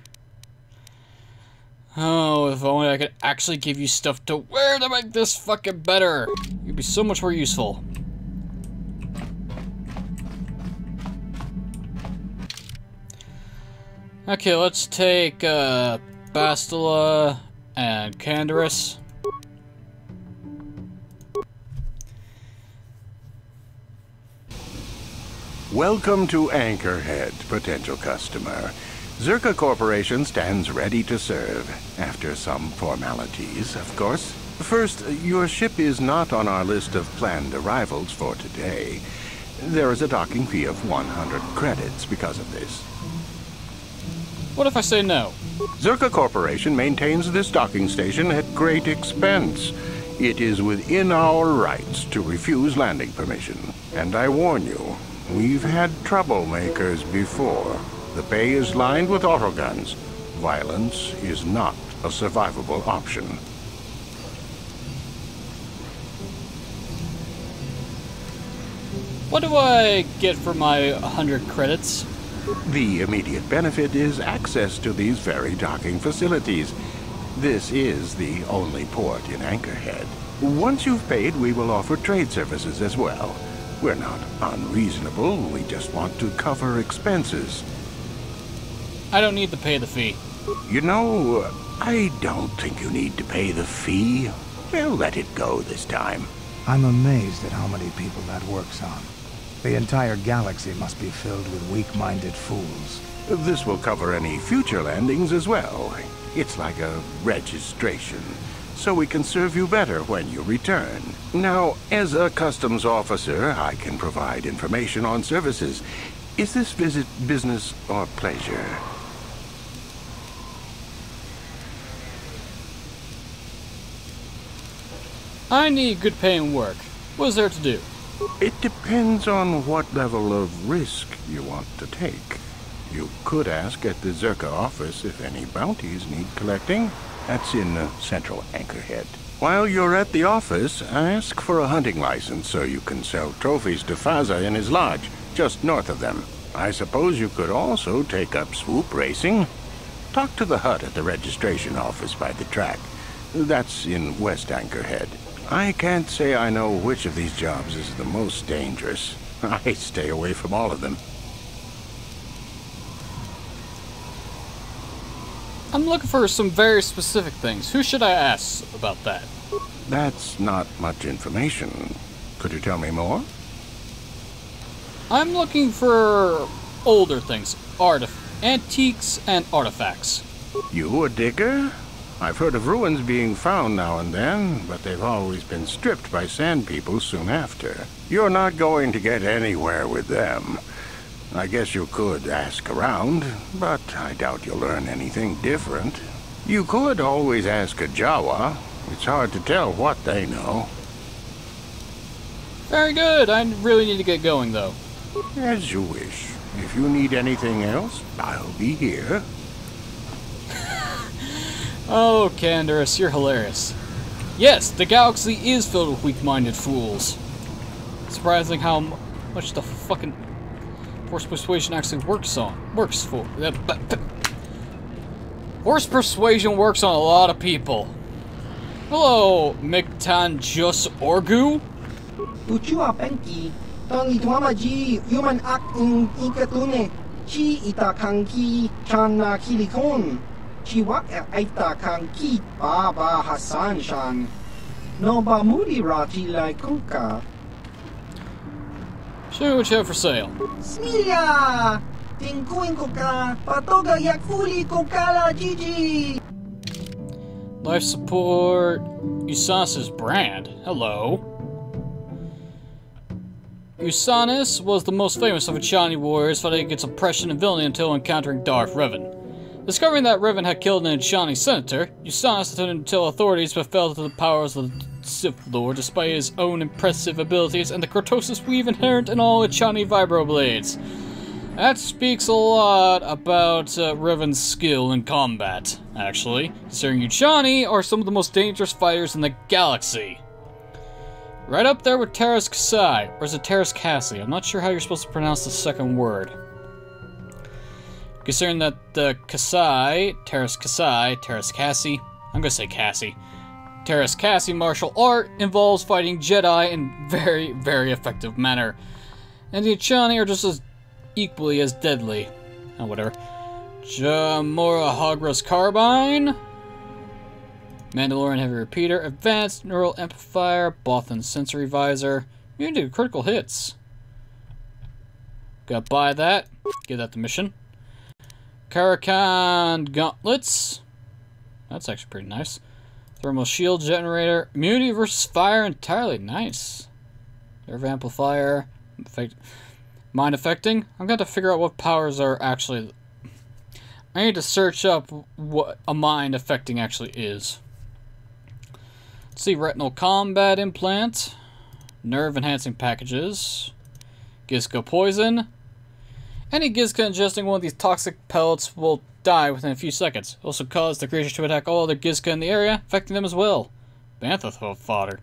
Oh, if only I could actually give you stuff to wear to make this fucking better. You'd be so much more useful. Okay, let's take Bastila and Canderous. Welcome to Anchorhead, potential customer. Zerka Corporation stands ready to serve, after some formalities, of course. First, your ship is not on our list of planned arrivals for today. There is a docking fee of 100 credits because of this. What if I say no? Zerka Corporation maintains this docking station at great expense. It is within our rights to refuse landing permission. And I warn you, we've had troublemakers before. The bay is lined with autoguns. Violence is not a survivable option. What do I get for my 100 credits? The immediate benefit is access to these very docking facilities. This is the only port in Anchorhead. Once you've paid, we will offer trade services as well. We're not unreasonable, we just want to cover expenses. I don't need to pay the fee. You know, I don't think you need to pay the fee. We'll let it go this time. I'm amazed at how many people that works on. The entire galaxy must be filled with weak-minded fools. This will cover any future landings as well. It's like a registration, so we can serve you better when you return. Now, as a customs officer, I can provide information on services. Is this visit business or pleasure? I need good paying work. What is there to do? It depends on what level of risk you want to take. You could ask at the Zerka office if any bounties need collecting. That's in central Anchorhead. While you're at the office, ask for a hunting license so you can sell trophies to Faza in his lodge, just north of them. I suppose you could also take up swoop racing. Talk to the hut at the registration office by the track. That's in West Anchorhead. I can't say I know which of these jobs is the most dangerous. I stay away from all of them. I'm looking for some very specific things. Who should I ask about that? That's not much information. Could you tell me more? I'm looking for older things. Antiques and artifacts. You a digger? I've heard of ruins being found now and then, but they've always been stripped by sand people soon after. You're not going to get anywhere with them. I guess you could ask around, but I doubt you'll learn anything different. You could always ask a Jawa. It's hard to tell what they know. Very good. I really need to get going, though. As you wish. If you need anything else, I'll be here. Oh, Canderous, you're hilarious. Yes, the galaxy is filled with weak-minded fools. Surprising how much the fucking Force Persuasion actually works for. Force Persuasion works on a lot of people. Hello, Miktan Jus Orgu? Uchua Penki, Tongi Tuamaji, human act in Ikatune, Chi Itakanki, Chana Kilikon, Chiwak Aitakanki, Baba Hassan Shan, Noba Muri Rati Laikuka. Show me what you have for sale. Smilia! Tingkuin ko ka, patoga yakfuli ko kala Gigi! Life support. Usanis' brand. Hello. Usanis was the most famous of Echani warriors fighting against oppression and villainy until encountering Darth Revan. Discovering that Revan had killed an Echani senator, Usanis attempted to tell authorities but fell to the powers of the Sith Lord despite his own impressive abilities and the cortosis weave inherent in all Echani vibroblades. That speaks a lot about Revan's skill in combat, actually, considering Yuchani are some of the most dangerous fighters in the galaxy. Right up there with Terras Kasai, or is it Terras Cassie? I'm not sure how you're supposed to pronounce the second word. Considering that the Terras Cassie, I'm gonna say Cassie. Terras Cassie martial art involves fighting Jedi in very, very effective manner. And the Yuchani are just as equally as deadly. Oh, whatever. Jamora Hogros Carbine. Mandalorian Heavy Repeater. Advanced Neural Amplifier. Bothan Sensory Visor. Immune to critical hits. Gotta buy that. Give that the mission. Karakan Gauntlets. That's actually pretty nice. Thermal Shield Generator. Immunity versus fire entirely. Nice. Nerve Amplifier. Mind Affecting. I'm going to figure out what powers are actually... I need to search up what a Mind Affecting actually is. Let's see. Retinal Combat Implant. Nerve Enhancing Packages. Gizka Poison. Any Gizka ingesting one of these toxic pellets will die within a few seconds. Also cause the creature to attack all other Gizka in the area, affecting them as well. Bantha fodder.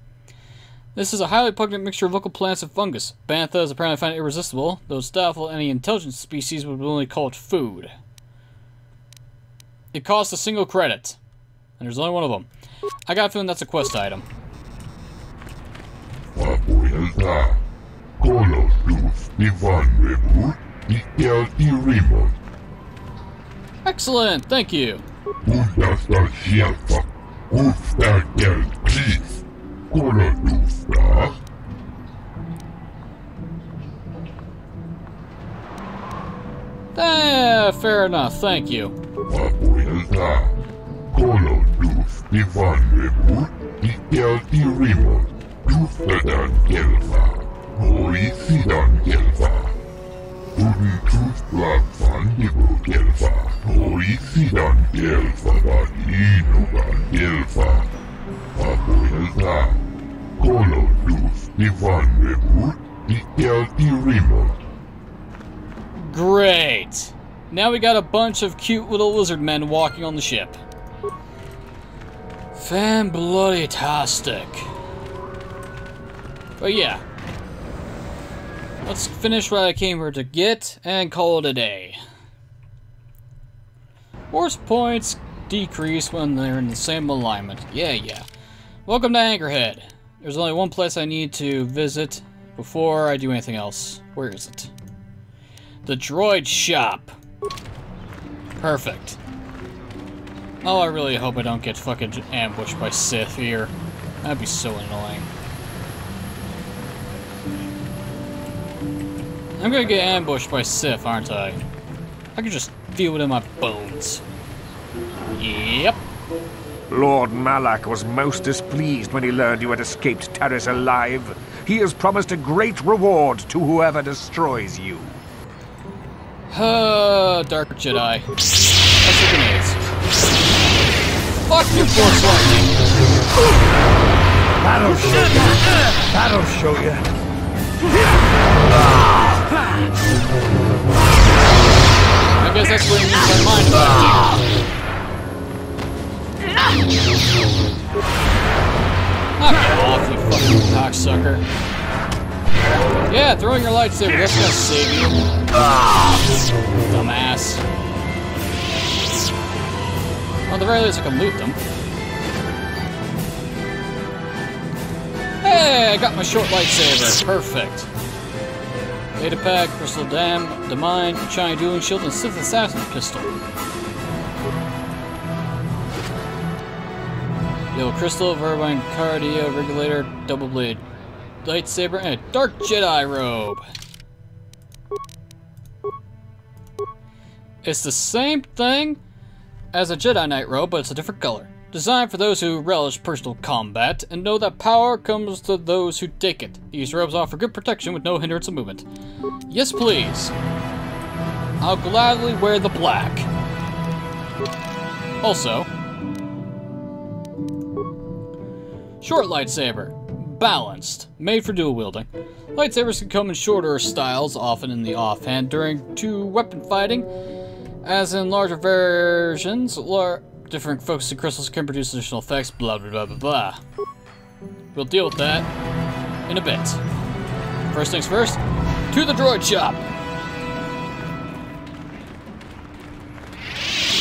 This is a highly potent mixture of local plants and fungus. Bantha is apparently found irresistible, though it's doubtful any intelligent species would only call it food. It costs a single credit. And there's only one of them. I got a feeling that's a quest item. Excellent, thank you. Fair enough, thank you. Great! Now we got a bunch of cute little lizard men walking on the ship. Fan-bloody-tastic. But yeah. Let's finish what I came here to get and call it a day. Force points decrease when they're in the same alignment. Yeah. Welcome to Anchorhead. There's only one place I need to visit before I do anything else. Where is it? The droid shop. Perfect. Oh, I really hope I don't get fucking ambushed by Sith here. That'd be so annoying. I'm gonna get ambushed by Sith, aren't I? I can just feel it in my bones. Yep. Lord Malak was most displeased when he learned you had escaped Taris alive. He has promised a great reward to whoever destroys you. Dark Jedi. That's the grenades. Fuck your Force Lightning! That'll show you. That'll show you. I guess that's what he means by mind affecting. Knock it off, you fucking cocksucker. Yeah, throwing your lightsaber, that's gonna save you. Dumbass. Well, at the very least I can loot them. Hey, I got my short lightsaber. Perfect. Data pack, crystal mine, shiny dueling shield, and Sith assassin pistol. Yellow crystal, verbine cardio regulator, double blade lightsaber, and a dark Jedi robe. It's the same thing as a Jedi Knight robe, but it's a different color. Designed for those who relish personal combat and know that power comes to those who take it. These robes offer good protection with no hindrance of movement. Yes, please. I'll gladly wear the black. Also, short lightsaber. balanced, made for dual wielding. Lightsabers can come in shorter styles, often in the offhand during two-weapon fighting. As in larger versions, different focusing crystals can produce additional effects, blah blah blah blah blah. We'll deal with that in a bit. First things first, to the droid shop!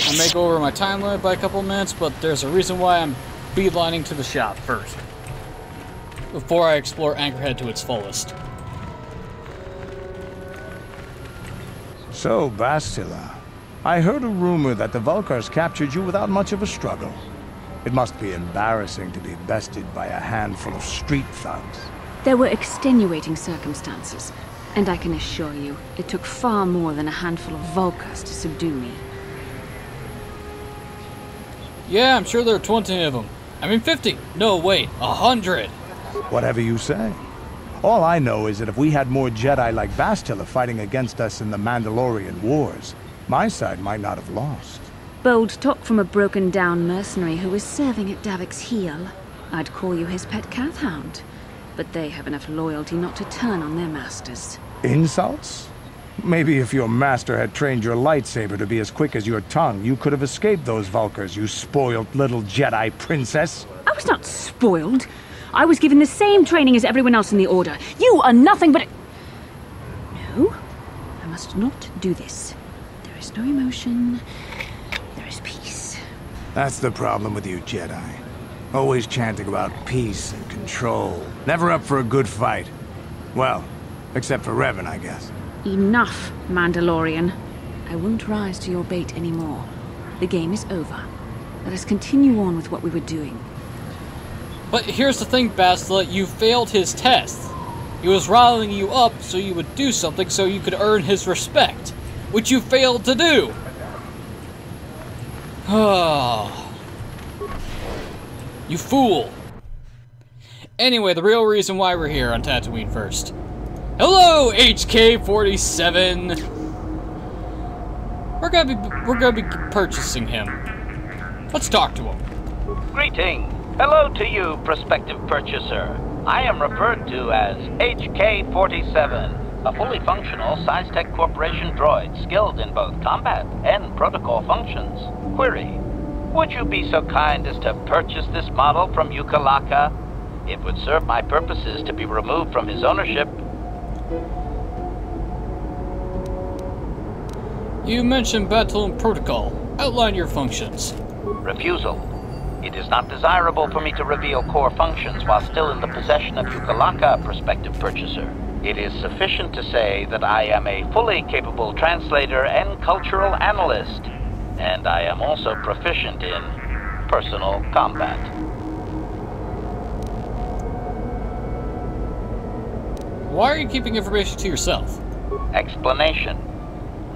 I may go over my time limit by a couple of minutes, but there's a reason why I'm beelining to the shop first, before I explore Anchorhead to its fullest. So, Bastila, I heard a rumor that the Vulkars captured you without much of a struggle. It must be embarrassing to be bested by a handful of street thugs. There were extenuating circumstances, and I can assure you, it took far more than a handful of Vulkars to subdue me. Yeah, I'm sure there are 20 of them. I mean 50. No, wait, 100. Whatever you say. All I know is that if we had more Jedi like Bastila fighting against us in the Mandalorian Wars, my side might not have lost. Bold talk from a broken-down mercenary who is serving at Davik's heel. I'd call you his pet cat-hound. But they have enough loyalty not to turn on their masters. Insults? Maybe if your master had trained your lightsaber to be as quick as your tongue, you could have escaped those Vulkars, you spoiled little Jedi princess. I was not spoiled. I was given the same training as everyone else in the Order. You are nothing but... No, I must not do this. There is no emotion. There is peace. That's the problem with you Jedi. Always chanting about peace and control. Never up for a good fight. Well, except for Revan, I guess. Enough, Mandalorian. I won't rise to your bait anymore. The game is over. Let us continue on with what we were doing. But here's the thing, Bastila, you failed his test. He was riling you up so you would do something so you could earn his respect, which you failed to do. You fool. Anyway, the real reason why we're here on Tatooine first. Hello, HK-47. We're gonna be purchasing him. Let's talk to him. Greeting. Hello to you, prospective purchaser. I am referred to as HK-47, a fully functional SciTech Corporation droid skilled in both combat and protocol functions. Query: would you be so kind as to purchase this model from Ukalaka? It would serve my purposes to be removed from his ownership. You mentioned battle and protocol. Outline your functions. Refusal. It is not desirable for me to reveal core functions while still in the possession of Ukalaka, prospective purchaser. It is sufficient to say that I am a fully capable translator and cultural analyst, and I am also proficient in personal combat. Why are you keeping information to yourself? Explanation.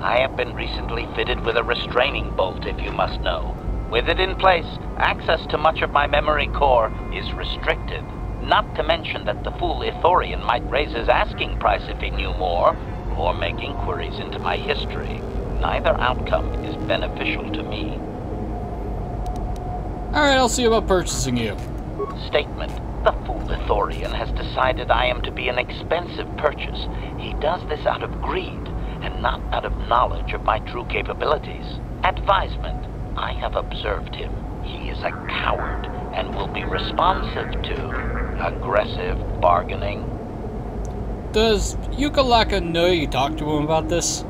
I have been recently fitted with a restraining bolt, if you must know. With it in place, access to much of my memory core is restricted. Not to mention that the fool Ithorian might raise his asking price if he knew more, or make inquiries into my history. Neither outcome is beneficial to me. Alright, I'll see about purchasing you. Statement. The fool Ithorian has decided I am to be an expensive purchase. He does this out of greed, and not out of knowledge of my true capabilities. Advisement. I have observed him. He is a coward, and will be responsive to aggressive bargaining. Does Ukalaka know you talked to him about this?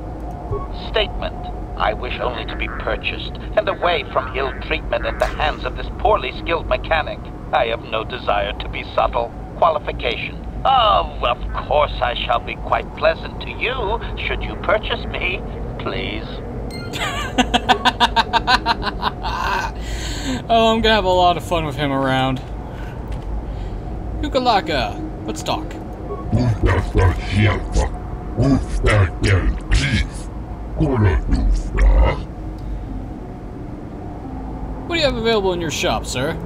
Statement. I wish only to be purchased, and away from ill treatment at the hands of this poorly skilled mechanic. I have no desire to be subtle. Qualification. Oh, of course I shall be quite pleasant to you, should you purchase me, please. Oh, I'm gonna have a lot of fun with him around. Ukalaka, let's talk. What do you have available in your shop, sir?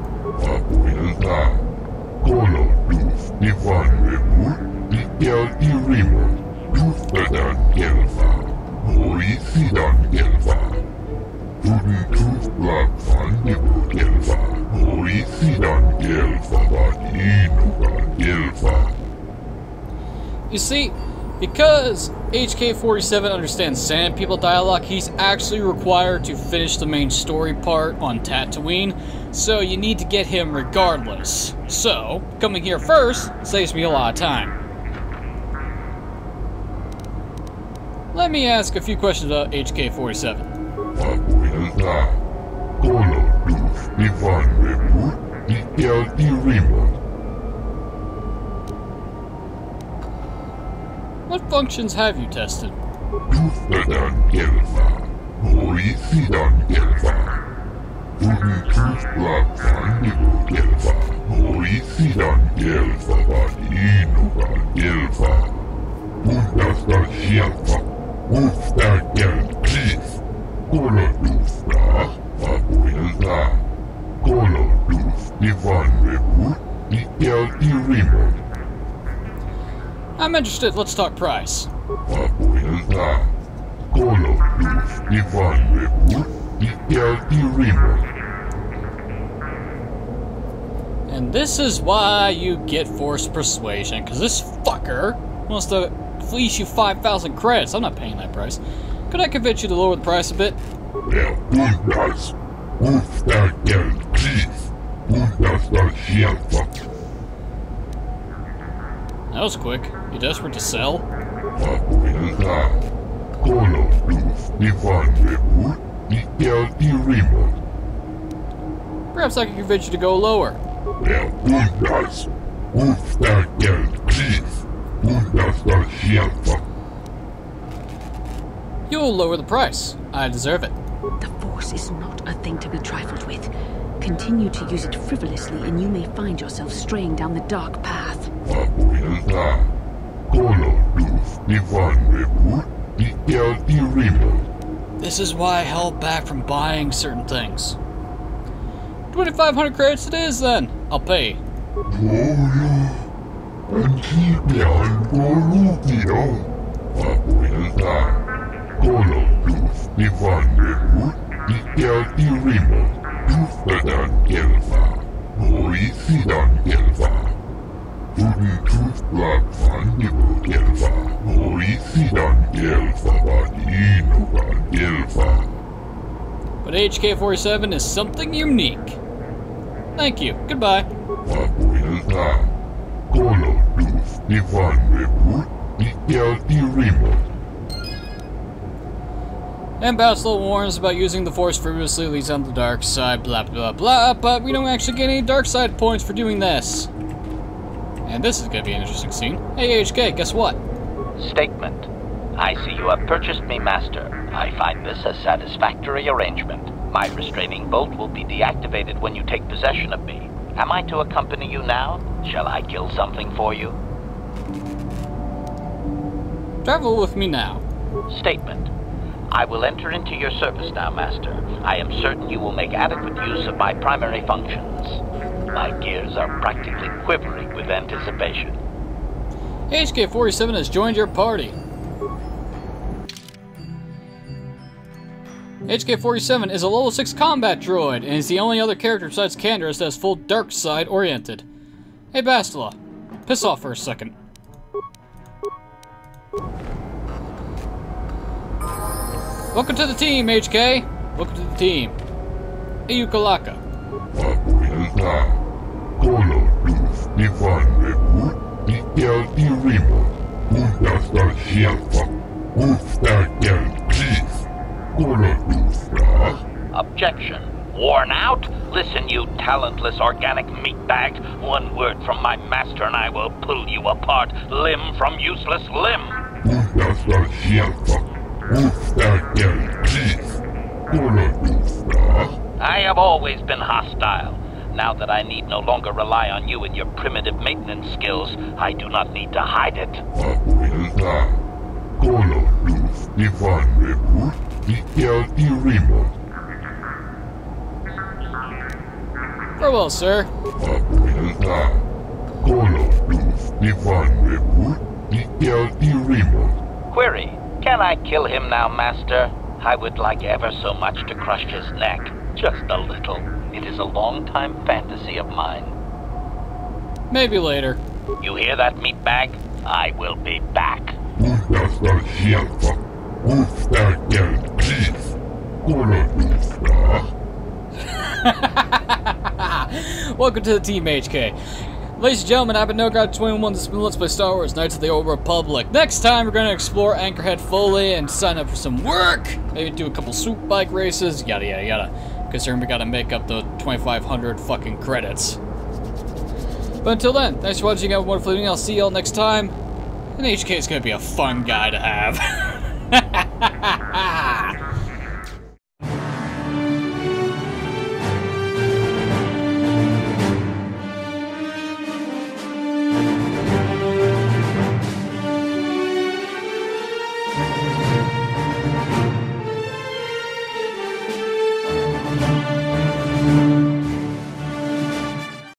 You see, because HK-47 understands Sand People dialogue, he's actually required to finish the main story part on Tatooine, so you need to get him regardless. So, coming here first saves me a lot of time. Let me ask a few questions about HK-47. What functions have you tested? I'm interested, let's talk price. And this is why you get forced persuasion, because this fucker wants to fleece you 5,000 credits. I'm not paying that price. Could I convince you to lower the price a bit? That was quick. You desperate to sell? Perhaps I can convince you to go lower. You'll lower the price. I deserve it. The Force is not a thing to be trifled with. Continue to use it frivolously and you may find yourself straying down the dark path. This is why I held back from buying certain things. 2,500 credits it is then. I'll pay. But HK-47 is something unique. Thank you. Goodbye. Ambassador warns about using the Force frivolously leads on the dark side, blah blah blah, but we don't actually get any dark side points for doing this. And this is gonna be an interesting scene. Hey HK, guess what? Statement. I see you have purchased me, Master. I find this a satisfactory arrangement. My restraining bolt will be deactivated when you take possession of me. Am I to accompany you now? Shall I kill something for you? Travel with me now. Statement. I will enter into your service now, Master. I am certain you will make adequate use of my primary functions. My gears are practically quivering with anticipation. HK-47 has joined your party. HK-47 is a level 6 combat droid, and is the only other character besides Canderous that is full dark side oriented. Hey Bastila, piss off for a second. Welcome to the team, HK. Welcome to the team. Hey Ukalaka. Objection. Worn out? Listen, you talentless organic meatbag. One word from my master and I will pull you apart, limb from useless limb. I have always been hostile. Now that I need no longer rely on you and your primitive maintenance skills, I do not need to hide it. Farewell, sir. Query. Can I kill him now, Master? I would like ever so much to crush his neck. Just a little. It is a long-time fantasy of mine. Maybe later. You hear that, meatbag? I will be back. Welcome to the Team HK. Ladies and gentlemen, I've been NoGod21. This has been Let's Play Star Wars Knights of the Old Republic. Next time, we're going to explore Anchorhead fully and sign up for some work. Maybe do a couple swoop bike races, yada yada yada. Considering we got to make up the 2,500 fucking credits. But until then, thanks for watching. Have a wonderful evening. I'll see y'all next time. And HK is going to be a fun guy to have.